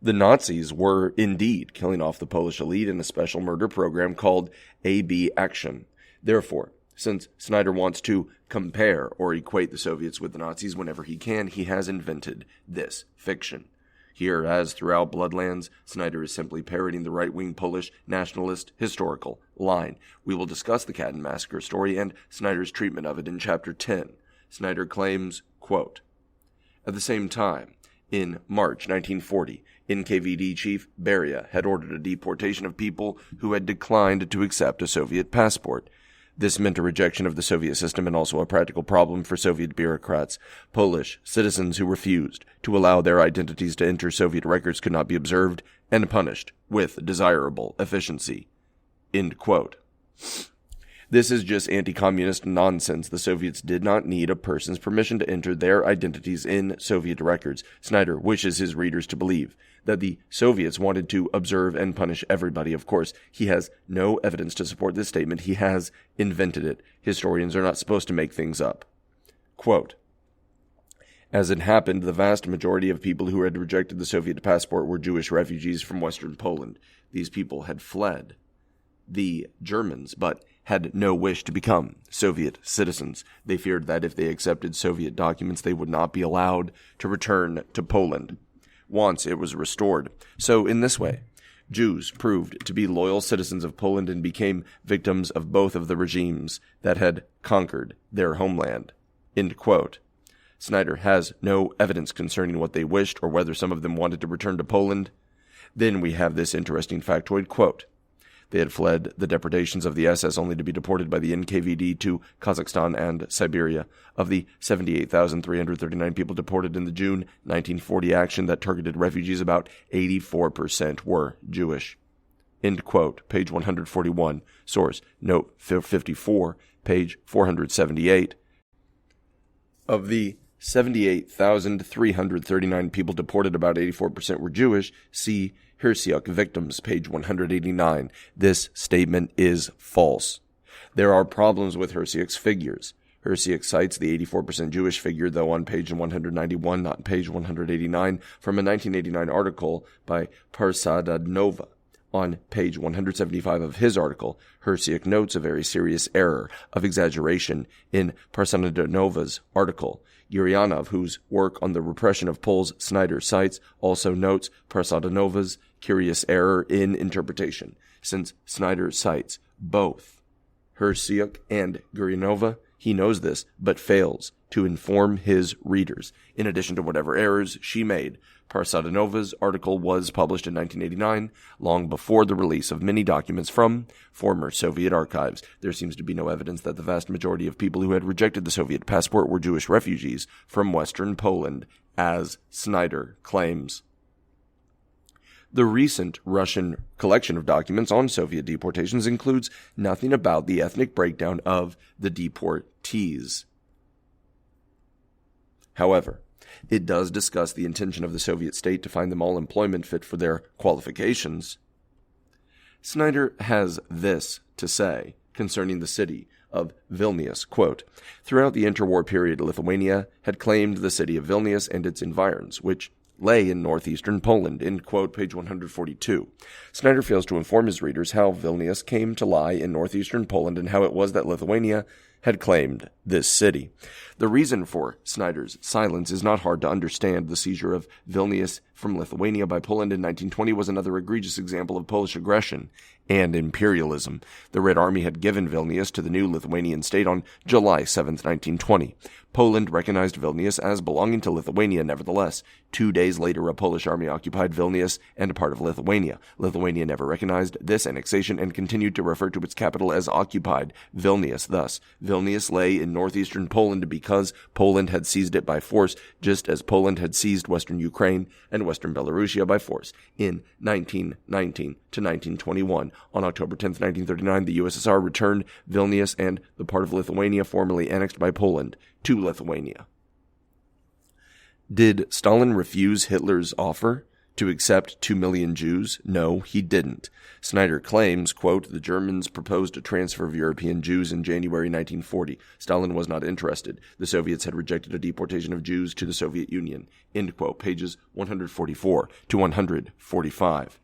S2: The Nazis were indeed killing off the Polish elite in a special murder program called AB Action. Therefore, since Snyder wants to compare or equate the Soviets with the Nazis whenever he can, he has invented this fiction. Here, as throughout Bloodlands, Snyder is simply parroting the right-wing Polish nationalist historical line. We will discuss the Katyn massacre story and Snyder's treatment of it in Chapter 10. Snyder claims, quote, at the same time, in March 1940, NKVD chief Beria had ordered a deportation of people who had declined to accept a Soviet passport. This meant a rejection of the Soviet system and also a practical problem for Soviet bureaucrats. Polish citizens who refused to allow their identities to enter Soviet records could not be observed and punished with desirable efficiency. End quote. This is just anti-communist nonsense. The Soviets did not need a person's permission to enter their identities in Soviet records. Snyder wishes his readers to believe that the Soviets wanted to observe and punish everybody. Of course, he has no evidence to support this statement. He has invented it. Historians are not supposed to make things up. Quote, as it happened, the vast majority of people who had rejected the Soviet passport were Jewish refugees from Western Poland. These people had fled the Germans, but had no wish to become Soviet citizens. They feared that if they accepted Soviet documents, they would not be allowed to return to Poland once it was restored. So in this way, Jews proved to be loyal citizens of Poland and became victims of both of the regimes that had conquered their homeland. End quote. Snyder has no evidence concerning what they wished or whether some of them wanted to return to Poland. Then we have this interesting factoid, quote, they had fled the deportations of the SS only to be deported by the NKVD to Kazakhstan and Siberia. Of the 78,339 people deported in the June 1940 action that targeted refugees, about 84% were Jewish. end quote, page 141, source, note 54, page 478. Of the 78,339 people deported, about 84% were Jewish. See Hirsiuk Victims, page 189. This statement is false. There are problems with Hirsiuk's figures. Hirsiuk cites the 84% Jewish figure, though on page 191, not page 189, from a 1989 article by Parsadanova. On page 175 of his article, Hirsiuk notes a very serious error of exaggeration in Parsadanova's article. Gurianov, whose work on the repression of Poles Snyders cites, also notes Parsadanova's curious error in interpretation, since Snyders cites both Hirsiuk and Gurianova. He knows this, but fails to inform his readers. In addition to whatever errors she made, Parsadanova's article was published in 1989, long before the release of many documents from former Soviet archives. There seems to be no evidence that the vast majority of people who had rejected the Soviet passport were Jewish refugees from Western Poland, as Snyder claims. The recent Russian collection of documents on Soviet deportations includes nothing about the ethnic breakdown of the deportees. However, it does discuss the intention of the Soviet state to find them all employment fit for their qualifications. Snyder has this to say concerning the city of Vilnius, quote, "Throughout the interwar period, Lithuania had claimed the city of Vilnius and its environs, which lay in northeastern Poland," end quote, page 142. Snyder fails to inform his readers how Vilnius came to lie in northeastern Poland and how it was that Lithuania had claimed this city. The reason for Snyder's silence is not hard to understand. The seizure of Vilnius from Lithuania by Poland in 1920 was another egregious example of Polish aggression and imperialism. The Red Army had given Vilnius to the new Lithuanian state on July 7, 1920. Poland recognized Vilnius as belonging to Lithuania nevertheless. 2 days later, a Polish army occupied Vilnius and a part of Lithuania. Lithuania never recognized this annexation and continued to refer to its capital as occupied Vilnius. Thus, Vilnius lay in northeastern Poland because Poland had seized it by force, just as Poland had seized western Ukraine and western Belarusia by force. In 1919 to 1921, on October 10, 1939, the USSR returned Vilnius and the part of Lithuania formerly annexed by Poland to Lithuania. Did Stalin refuse Hitler's offer to accept 2 million Jews? No, he didn't. Snyder claims, quote, "The Germans proposed a transfer of European Jews in January 1940. Stalin was not interested. The Soviets had rejected a deportation of Jews to the Soviet Union," end quote, pages 144 to 145.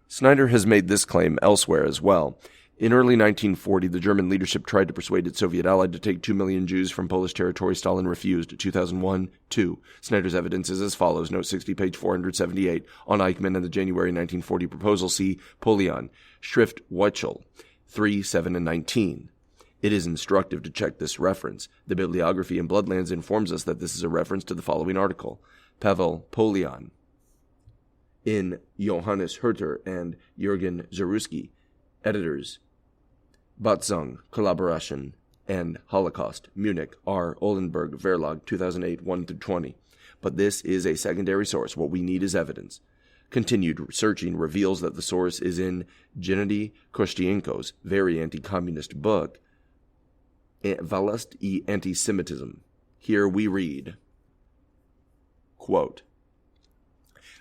S2: Snyder has made this claim elsewhere as well. In early 1940, the German leadership tried to persuade its Soviet ally to take 2 million Jews from Polish territory. Stalin refused. 2001-2. Snyder's evidence is as follows. Note 60, page 478. On Eichmann and the January 1940 proposal, see Polian, Schriftwechsel 3, 7, and 19. It is instructive to check this reference. The bibliography in Bloodlands informs us that this is a reference to the following article. Pavel Polian in Johannes Herter and Jürgen Zaruski, editors, Batzung, Collaboration, and Holocaust, Munich, R. Ollenberg, Verlag, 2008, 1-20. But this is a secondary source. What we need is evidence. Continued searching reveals that the source is in Gennady Kostienko's very anti-communist book, Valast I Antisemitism. Here we read, quote,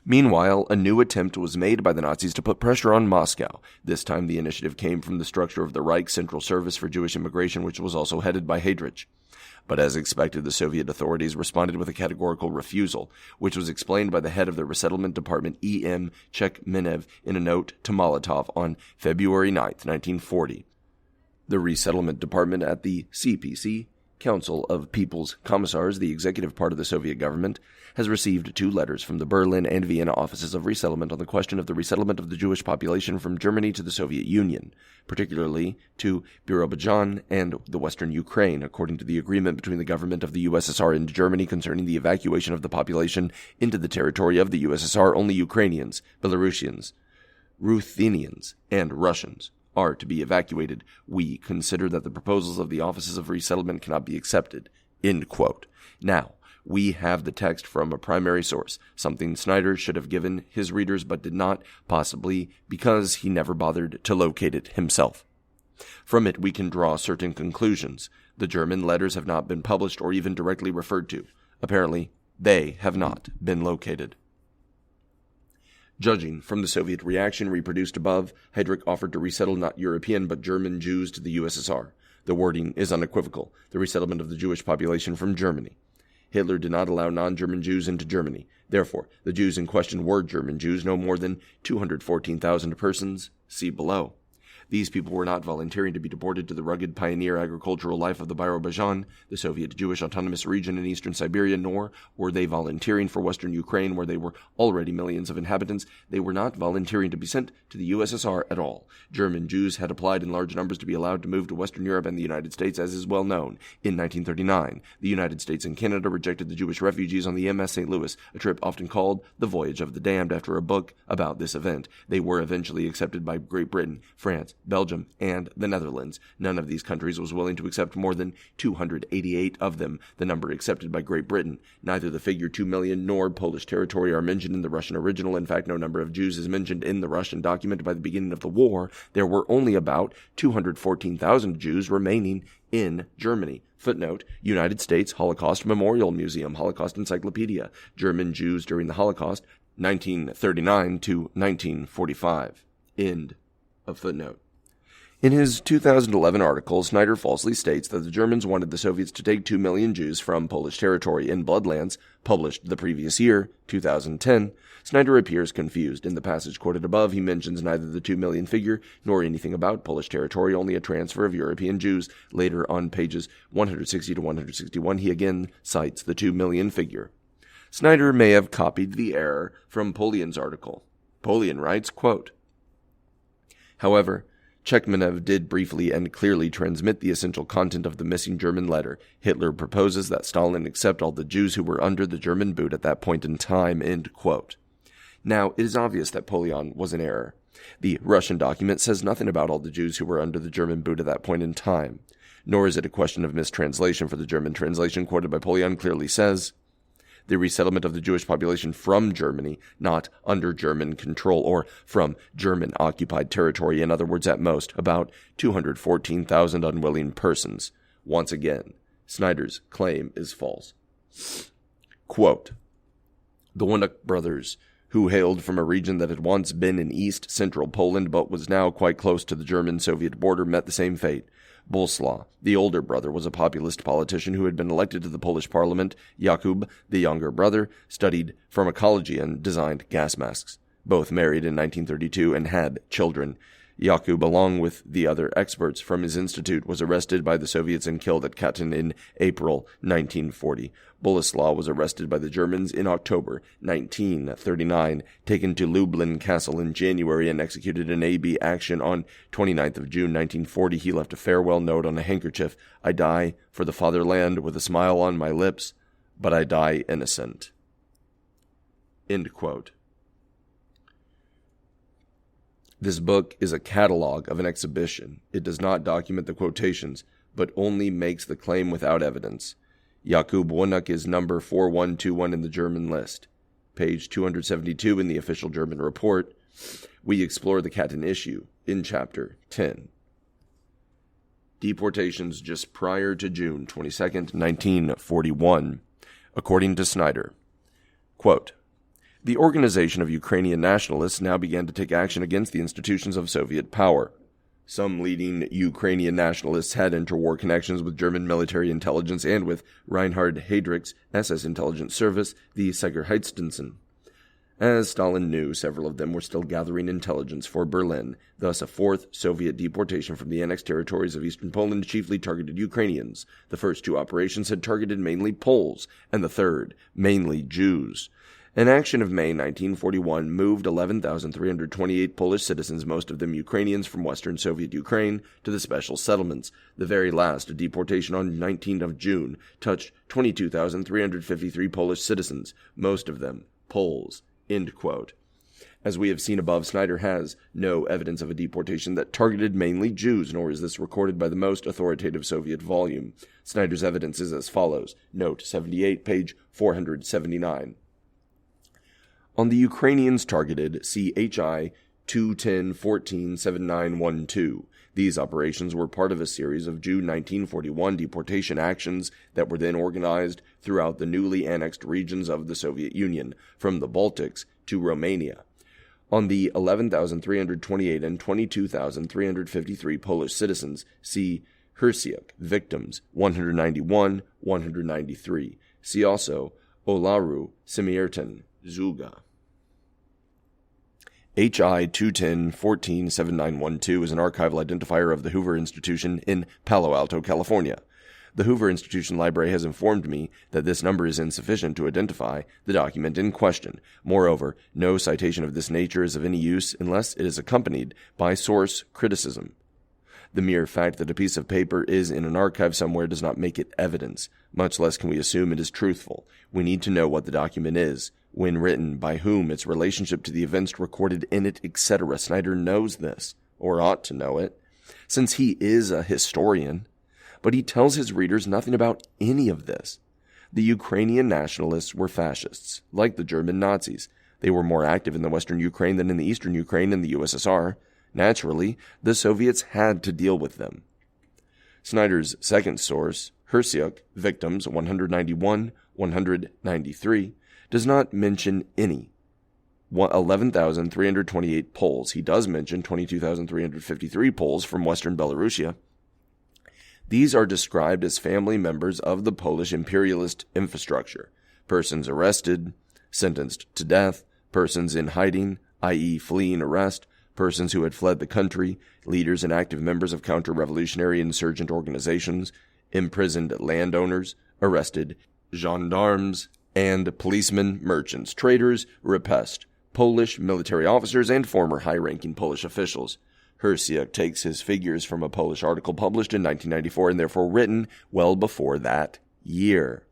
S2: "Meanwhile, a new attempt was made by the Nazis to put pressure on Moscow. This time the initiative came from the structure of the Reich Central Service for Jewish Immigration, which was also headed by Heydrich. But as expected, the Soviet authorities responded with a categorical refusal, which was explained by the head of the resettlement department, E.M. Chekmenev, in a note to Molotov on February 9, 1940. The resettlement department at the CPC, Council of People's Commissars, the executive part of the Soviet government, has received 2 letters from the Berlin and Vienna offices of resettlement on the question of the resettlement of the Jewish population from Germany to the Soviet Union, particularly to Birobidzhan and the Western Ukraine, according to the agreement between the government of the USSR and Germany concerning the evacuation of the population into the territory of the USSR. Only Ukrainians, Belarusians, Ruthenians, and Russians are to be evacuated. We consider that the proposals of the offices of resettlement cannot be accepted." End quote. Now, We have the text from a primary source, something Snyders should have given his readers but did not, possibly because he never bothered to locate it himself. From it we can draw certain conclusions. The German letters have not been published or even directly referred to. Apparently, they have not been located. Judging from the Soviet reaction reproduced above, Heydrich offered to resettle not European but German Jews to the USSR. The wording is unequivocal, the resettlement of the Jewish population from Germany. Hitler did not allow non-German Jews into Germany. Therefore, the Jews in question were German Jews, no more than 214,000 persons. See below. These people were not volunteering to be deported to the rugged pioneer agricultural life of the Birobidzhan, the Soviet Jewish autonomous region in eastern Siberia, nor were they volunteering for western Ukraine, where they were already millions of inhabitants. They were not volunteering to be sent to the USSR at all. German Jews had applied in large numbers to be allowed to move to Western Europe and the United States, as is well known. In 1939, the United States and Canada rejected the Jewish refugees on the MS St. Louis, a trip often called the Voyage of the Damned after a book about this event. They were eventually accepted by Great Britain, France, Belgium, and the Netherlands. None of these countries was willing to accept more than 288 of them, the number accepted by Great Britain. Neither the figure 2 million nor Polish territory are mentioned in the Russian original. In fact, no number of Jews is mentioned in the Russian document. By the beginning of the war, there were only about 214,000 Jews remaining in Germany. Footnote, United States Holocaust Memorial Museum, Holocaust Encyclopedia, German Jews during the Holocaust, 1939 to 1945. End of footnote. In his 2011 article, Snyder falsely states that the Germans wanted the Soviets to take 2 million Jews from Polish territory. In Bloodlands, published the previous year, 2010, Snyder appears confused. In the passage quoted above, he mentions neither the 2 million figure nor anything about Polish territory, only a transfer of European Jews. Later, on pages 160 to 161, he again cites the 2 million figure. Snyder may have copied the error from Polian's article. Polian writes, quote, however, Chekhmanev did briefly and clearly transmit the essential content of the missing German letter. Hitler proposes that Stalin accept all the Jews who were under the German boot at that point in time, end quote. Now, it is obvious that Polian was in error. The Russian document says nothing about all the Jews who were under the German boot at that point in time. Nor is it a question of mistranslation, for the German translation quoted by Polian clearly says, the resettlement of the Jewish population from Germany, not under German control or from German-occupied territory, in other words, at most, about 214,000 unwilling persons. Once again, Snyder's claim is false. Quote, the Wunuk brothers, who hailed from a region that had once been in east-central Poland but was now quite close to the German-Soviet border, met the same fate. Boleslaw, the older brother, was a populist politician who had been elected to the Polish parliament. Jakub, the younger brother, studied pharmacology and designed gas masks. Both married in 1932 and had children. Jakub, along with the other experts from his institute, was arrested by the Soviets and killed at Katyn in April 1940. Boleslaw was arrested by the Germans in October 1939, taken to Lublin Castle in January, and executed in AB action on 29th of June 1940. He left a farewell note on a handkerchief. I die for the fatherland with a smile on my lips, but I die innocent. End quote. This book is a catalog of an exhibition. It does not document the quotations, but only makes the claim without evidence. Jakub Wunuk is number 4121 in the German list. Page 272 in the official German report. We explore the Katyn issue in Chapter 10. Deportations just prior to June 22nd, 1941. According to Snyder, quote, the organization of Ukrainian nationalists now began to take action against the institutions of Soviet power. Some leading Ukrainian nationalists had interwar connections with German military intelligence and with Reinhard Heydrich's SS intelligence service, the Sicherheitsdiensten. As Stalin knew, several of them were still gathering intelligence for Berlin. Thus, a fourth Soviet deportation from the annexed territories of eastern Poland chiefly targeted Ukrainians. The first two operations had targeted mainly Poles, and the third, mainly Jews. An action of May 1941 moved 11,328 Polish citizens, most of them Ukrainians from Western Soviet Ukraine, to the special settlements. The very last, a deportation on 19th of June, touched 22,353 Polish citizens, most of them Poles. End quote. As we have seen above, Snyder has no evidence of a deportation that targeted mainly Jews, nor is this recorded by the most authoritative Soviet volume. Snyder's evidence is as follows. Note 78, page 479. On the Ukrainians targeted, see HI 210-14-7912. These operations were part of a series of June 1941 deportation actions that were then organized throughout the newly annexed regions of the Soviet Union, from the Baltics to Romania. On the 11,328 and 22,353 Polish citizens, see Hrysiuk, victims 191, 193. See also Olaru, Semierton, Zuga. HI 210-14-7912 is an archival identifier of the Hoover Institution in Palo Alto, California. The Hoover Institution Library has informed me that this number is insufficient to identify the document in question. Moreover, no citation of this nature is of any use unless it is accompanied by source criticism. The mere fact that a piece of paper is in an archive somewhere does not make it evidence. Much less can we assume it is truthful. We need to know what the document is, when written, by whom, its relationship to the events recorded in it, etc. Snyder knows this, or ought to know it, since he is a historian. But he tells his readers nothing about any of this. The Ukrainian nationalists were fascists, like the German Nazis. They were more active in the western Ukraine than in the eastern Ukraine and the USSR. Naturally, the Soviets had to deal with them. Snyder's second source, Hrysiuk, victims 191, 193, does not mention any 11,328 Poles. He does mention 22,353 Poles from western Belarusia. These are described as family members of the Polish imperialist infrastructure, persons arrested, sentenced to death, persons in hiding, i.e. fleeing arrest, persons who had fled the country, leaders and active members of counter-revolutionary insurgent organizations, imprisoned landowners, arrested, gendarmes, and policemen, merchants, traders, repressed, Polish military officers, and former high-ranking Polish officials. Hrysiuk takes his figures from a Polish article published in 1994 and therefore written well before that year.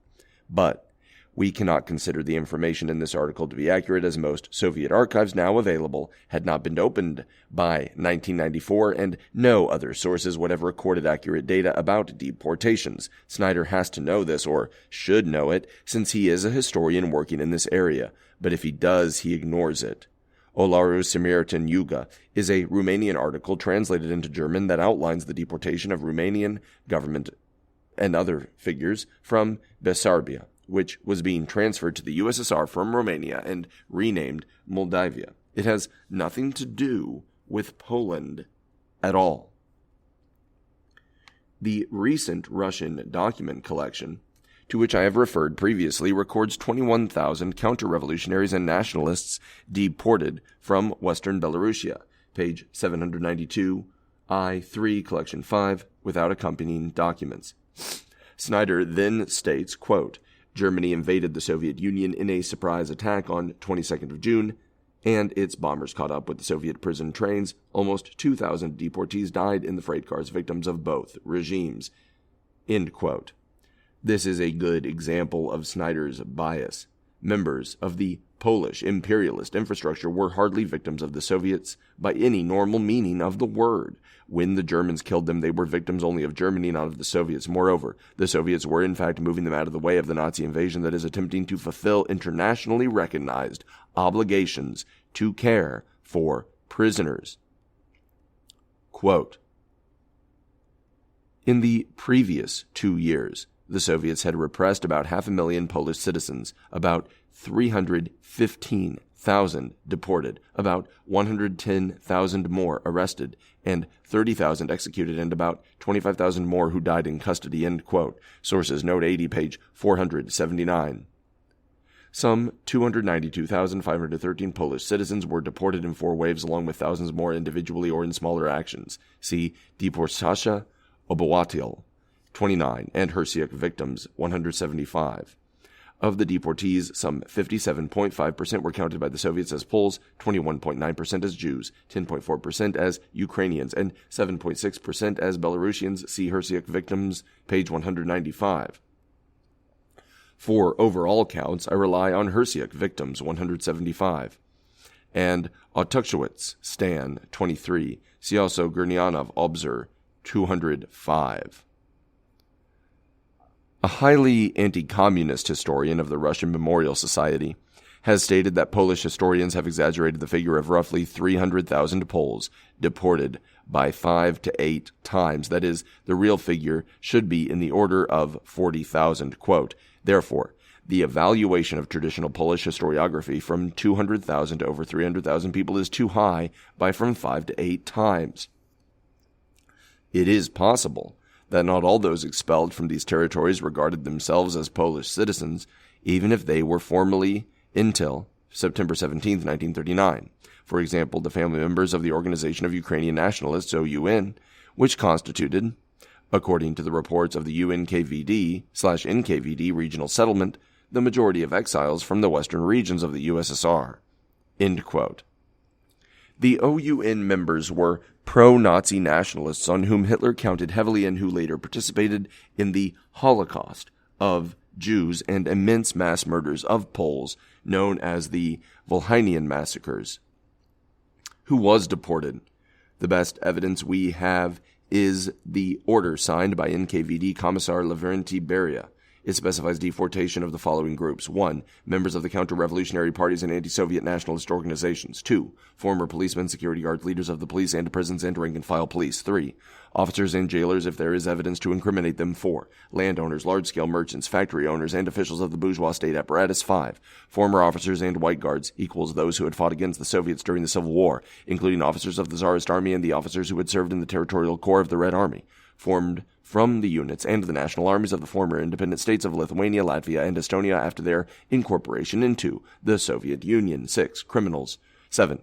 S2: But we cannot consider the information in this article to be accurate, as most Soviet archives now available had not been opened by 1994, and no other sources would have recorded accurate data about deportations. Snyder has to know this, or should know it, since he is a historian working in this area. But if he does, he ignores it. Olaru Semierton Yuga is a Romanian article translated into German that outlines the deportation of Romanian government and other figures from Bessarabia, which was being transferred to the USSR from Romania and renamed Moldavia. It has nothing to do with Poland at all. The recent Russian document collection, to which I have referred previously, records 21,000 counter-revolutionaries and nationalists deported from Western Belarusia, page 792, I-3, collection 5, without accompanying documents. Snyder then states, quote, Germany invaded the Soviet Union in a surprise attack on 22nd of June, and its bombers caught up with the Soviet prison trains. Almost 2,000 deportees died in the freight cars, victims of both regimes. End quote. This is a good example of Snyder's bias. Members of the Polish imperialist infrastructure were hardly victims of the Soviets by any normal meaning of the word. When the Germans killed them, they were victims only of Germany, not of the Soviets. Moreover, the Soviets were in fact moving them out of the way of the Nazi invasion that is attempting to fulfill internationally recognized obligations to care for prisoners. Quote, in the previous 2 years, the Soviets had repressed about 500,000 Polish citizens, about 315,000 deported, about 110,000 more arrested, and 30,000 executed, and about 25,000 more who died in custody. End quote. Sources, note 80, page 479. Some 292,513 Polish citizens were deported in 4 waves, along with thousands more individually or in smaller actions. See Deportations Obywatel 29, and Hrysiuk victims 175. Of the deportees, some 57.5% were counted by the Soviets as Poles, 21.9% as Jews, 10.4% as Ukrainians, and 7.6% as Belarusians. See Hrysiuk victims, page 195. For overall counts, I rely on Hrysiuk victims, 175. and Otukshewitz, Stan, 23. See also Gurnianov, Obzer, 205. A highly anti-communist historian of the Russian Memorial Society has stated that Polish historians have exaggerated the figure of roughly 300,000 Poles deported by 5 to 8 times. That is, the real figure should be in the order of 40,000. Quote, therefore, the evaluation of traditional Polish historiography from 200,000 to over 300,000 people is too high by from 5 to 8 times. It is possible that not all those expelled from these territories regarded themselves as Polish citizens, even if they were formally until September 17, 1939. For example, the family members of the Organization of Ukrainian Nationalists, which constituted, according to the reports of the UNKVD/NKVD regional settlement, the majority of exiles from the western regions of the USSR. End quote. The OUN members were pro-Nazi nationalists on whom Hitler counted heavily and who later participated in the Holocaust of Jews and immense mass murders of Poles known as the Volhynian massacres. Who was deported? The best evidence we have is the order signed by NKVD Commissar Lavrenti Beria. It specifies deportation of the following groups. 1. Members of the counter-revolutionary parties and anti-Soviet nationalist organizations. 2. Former policemen, security guards, leaders of the police and prisons and rank-and-file police. 3. Officers and jailers if there is evidence to incriminate them. 4. Landowners, large-scale merchants, factory owners, and officials of the bourgeois state apparatus. 5. Former officers and white guards equals those who had fought against the Soviets during the Civil War, including officers of the Tsarist army and the officers who had served in the territorial corps of the Red Army, formed from the units and the national armies of the former independent states of Lithuania, Latvia, and Estonia after their incorporation into the Soviet Union. 6. Criminals. 7.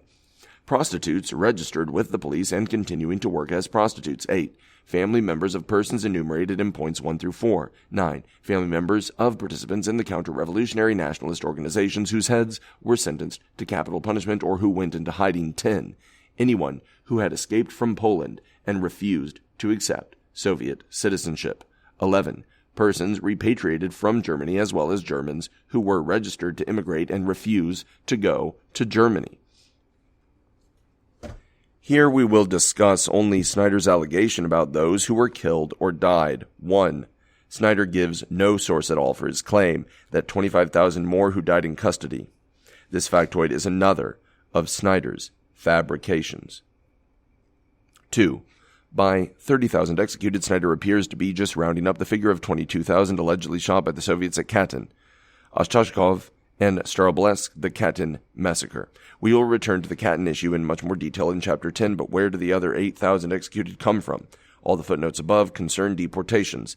S2: Prostitutes registered with the police and continuing to work as prostitutes. 8. Family members of persons enumerated in points 1 through 4. 9. Family members of participants in the counter-revolutionary nationalist organizations whose heads were sentenced to capital punishment or who went into hiding. 10. Anyone who had escaped from Poland and refused to accept Soviet citizenship. 11. Persons repatriated from Germany as well as Germans who were registered to immigrate and refuse to go to Germany. Here we will discuss only Snyder's allegation about those who were killed or died. 1. Snyder gives no source at all for his claim that 25,000 more who died in custody. This factoid is another of Snyder's fabrications. 2. By 30,000 executed, Snyder appears to be just rounding up the figure of 22,000 allegedly shot by the Soviets at Katyn, Ostashkov, and Starobilsk, the Katyn massacre. We will return to the Katyn issue in much more detail in Chapter 10, but where do the other 8,000 executed come from? All the footnotes above concern deportations.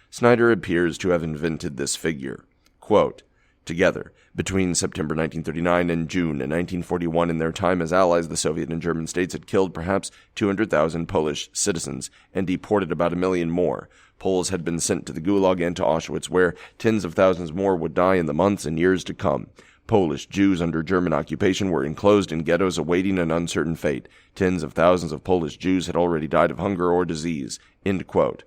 S2: Snyder appears to have invented this figure. Quote, together, between September 1939 and June 1941, in their time as allies, the Soviet and German states had killed perhaps 200,000 Polish citizens and deported about 1 million more. Poles had been sent to the Gulag and to Auschwitz, where tens of thousands more would die in the months and years to come. Polish Jews under German occupation were enclosed in ghettos awaiting an uncertain fate. Tens of thousands of Polish Jews had already died of hunger or disease. End quote.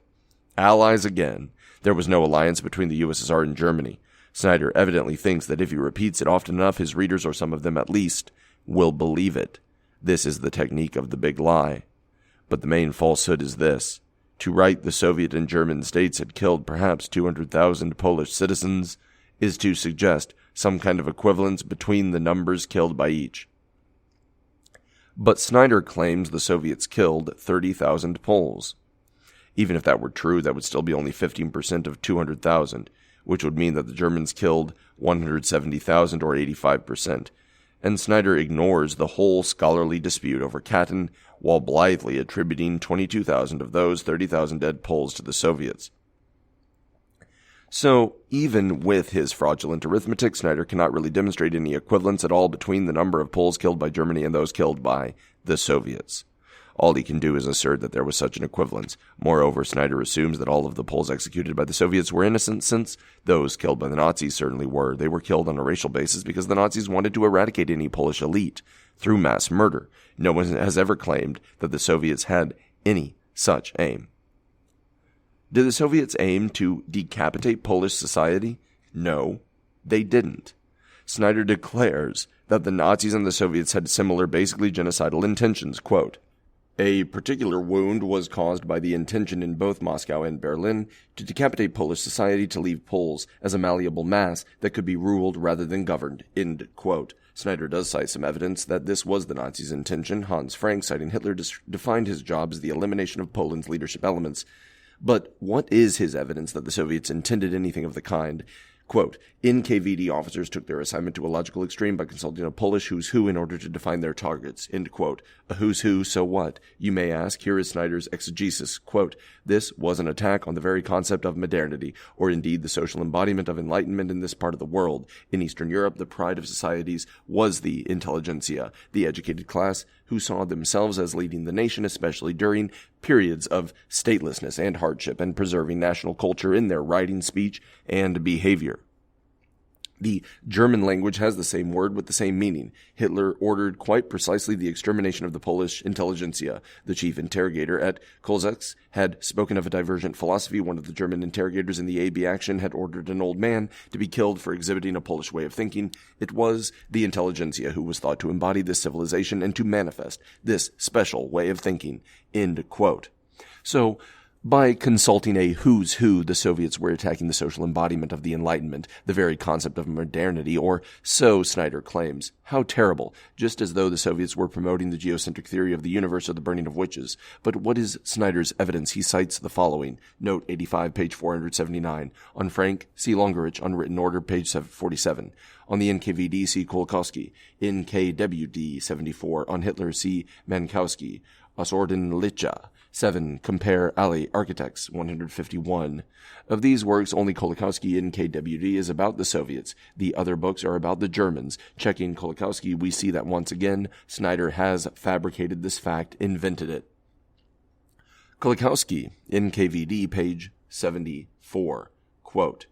S2: Allies again. There was no alliance between the USSR and Germany. Snyder evidently thinks that if he repeats it often enough, his readers, or some of them at least, will believe it. This is the technique of the big lie. But the main falsehood is this. To write the Soviet and German states had killed perhaps 200,000 Polish citizens is to suggest some kind of equivalence between the numbers killed by each. But Snyder claims the Soviets killed 30,000 Poles. Even if that were true, that would still be only 15% of 200,000, which would mean that the Germans killed 170,000 or 85%, and Snyder ignores the whole scholarly dispute over Katyn while blithely attributing 22,000 of those 30,000 dead Poles to the Soviets. So, even with his fraudulent arithmetic, Snyder cannot really demonstrate any equivalence at all between the number of Poles killed by Germany and those killed by the Soviets. All he can do is assert that there was such an equivalence. Moreover, Snyder assumes that all of the Poles executed by the Soviets were innocent, since those killed by the Nazis certainly were. They were killed on a racial basis because the Nazis wanted to eradicate any Polish elite through mass murder. No one has ever claimed that the Soviets had any such aim. Did the Soviets aim to decapitate Polish society? No, they didn't. Snyder declares that the Nazis and the Soviets had similar, basically genocidal intentions. Quote, a particular wound was caused by the intention in both Moscow and Berlin to decapitate Polish society, to leave Poles as a malleable mass that could be ruled rather than governed. End quote. Snyder does cite some evidence that this was the Nazis' intention. Hans Frank, citing Hitler, defined his job as the elimination of Poland's leadership elements. But what is his evidence that the Soviets intended anything of the kind? Quote, NKVD officers took their assignment to a logical extreme by consulting a Polish who's who in order to define their targets. End quote. A who's who, so what? You may ask. Here is Snyder's exegesis. Quote, this was an attack on the very concept of modernity, or indeed the social embodiment of enlightenment in this part of the world. In Eastern Europe, the pride of societies was the intelligentsia, the educated class, who saw themselves as leading the nation, especially during periods of statelessness and hardship, and preserving national culture in their writing, speech, and behavior. The German language has the same word with the same meaning. Hitler ordered quite precisely the extermination of the Polish intelligentsia. The chief interrogator at Kolzek's had spoken of a divergent philosophy. One of the German interrogators in the AB action had ordered an old man to be killed for exhibiting a Polish way of thinking. It was the intelligentsia who was thought to embody this civilization and to manifest this special way of thinking. End quote. So, by consulting a who's who, the Soviets were attacking the social embodiment of the Enlightenment, the very concept of modernity, or so Snyder claims. How terrible, just as though the Soviets were promoting the geocentric theory of the universe or the burning of witches. But what is Snyder's evidence? He cites the following. Note 85, page 479. On Frank, see Longerich, Unwritten Order, page 47. On the NKVD, see Kolakowski. NKWD 74. On Hitler, see Mankowski. Osorden Licha. 7. Compare Alley Architects, 151. Of these works, only Kolakowski in KWD is about the Soviets. The other books are about the Germans. Checking Kolakowski, we see that once again, Snyder has fabricated this fact, invented it. Kolakowski, in KVD, page 74. Quote,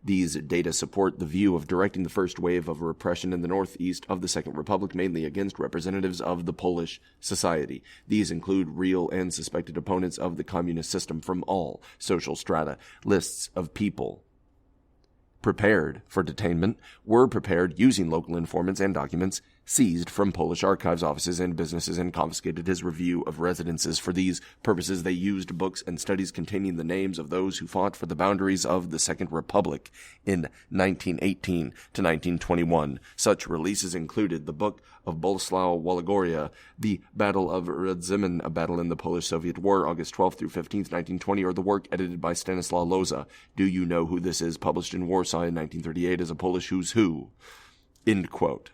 S2: these data support the view of directing the first wave of repression in the northeast of the Second Republic mainly against representatives of the Polish society. These include real and suspected opponents of the communist system from all social strata. Lists of people prepared for detainment were prepared using local informants and documents seized from Polish archives offices and businesses and confiscated his review of residences. For these purposes, they used books and studies containing the names of those who fought for the boundaries of the Second Republic in 1918 to 1921. Such releases included the Book of Bolesław Wologoria, The Battle of Radzymin, a battle in the Polish-Soviet War, August 12 through 15, 1920, or the work edited by Stanislaw Loza, Do You Know Who This Is?, published in Warsaw in 1938 as a Polish Who's Who. End quote.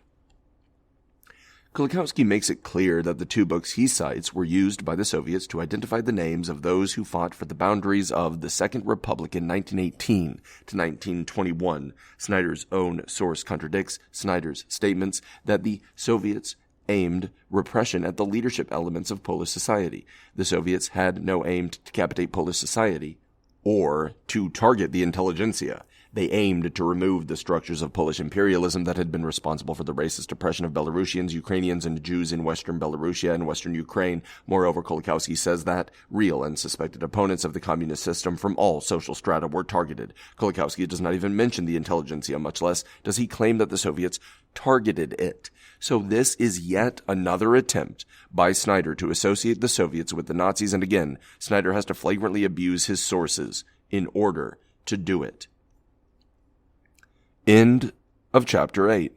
S2: Kolakowski makes it clear that the two books he cites were used by the Soviets to identify the names of those who fought for the boundaries of the Second Republic in 1918 to 1921. Snyder's own source contradicts Snyder's statements that the Soviets aimed repression at the leadership elements of Polish society. The Soviets had no aim to decapitate Polish society or to target the intelligentsia. They aimed to remove the structures of Polish imperialism that had been responsible for the racist oppression of Belarusians, Ukrainians, and Jews in western Belarusia and western Ukraine. Moreover, Kolakowski says that real and suspected opponents of the communist system from all social strata were targeted. Kolakowski does not even mention the intelligentsia, much less does he claim that the Soviets targeted it. So this is yet another attempt by Snyder to associate the Soviets with the Nazis, and again, Snyder has to flagrantly abuse his sources in order to do it. End of Chapter 8.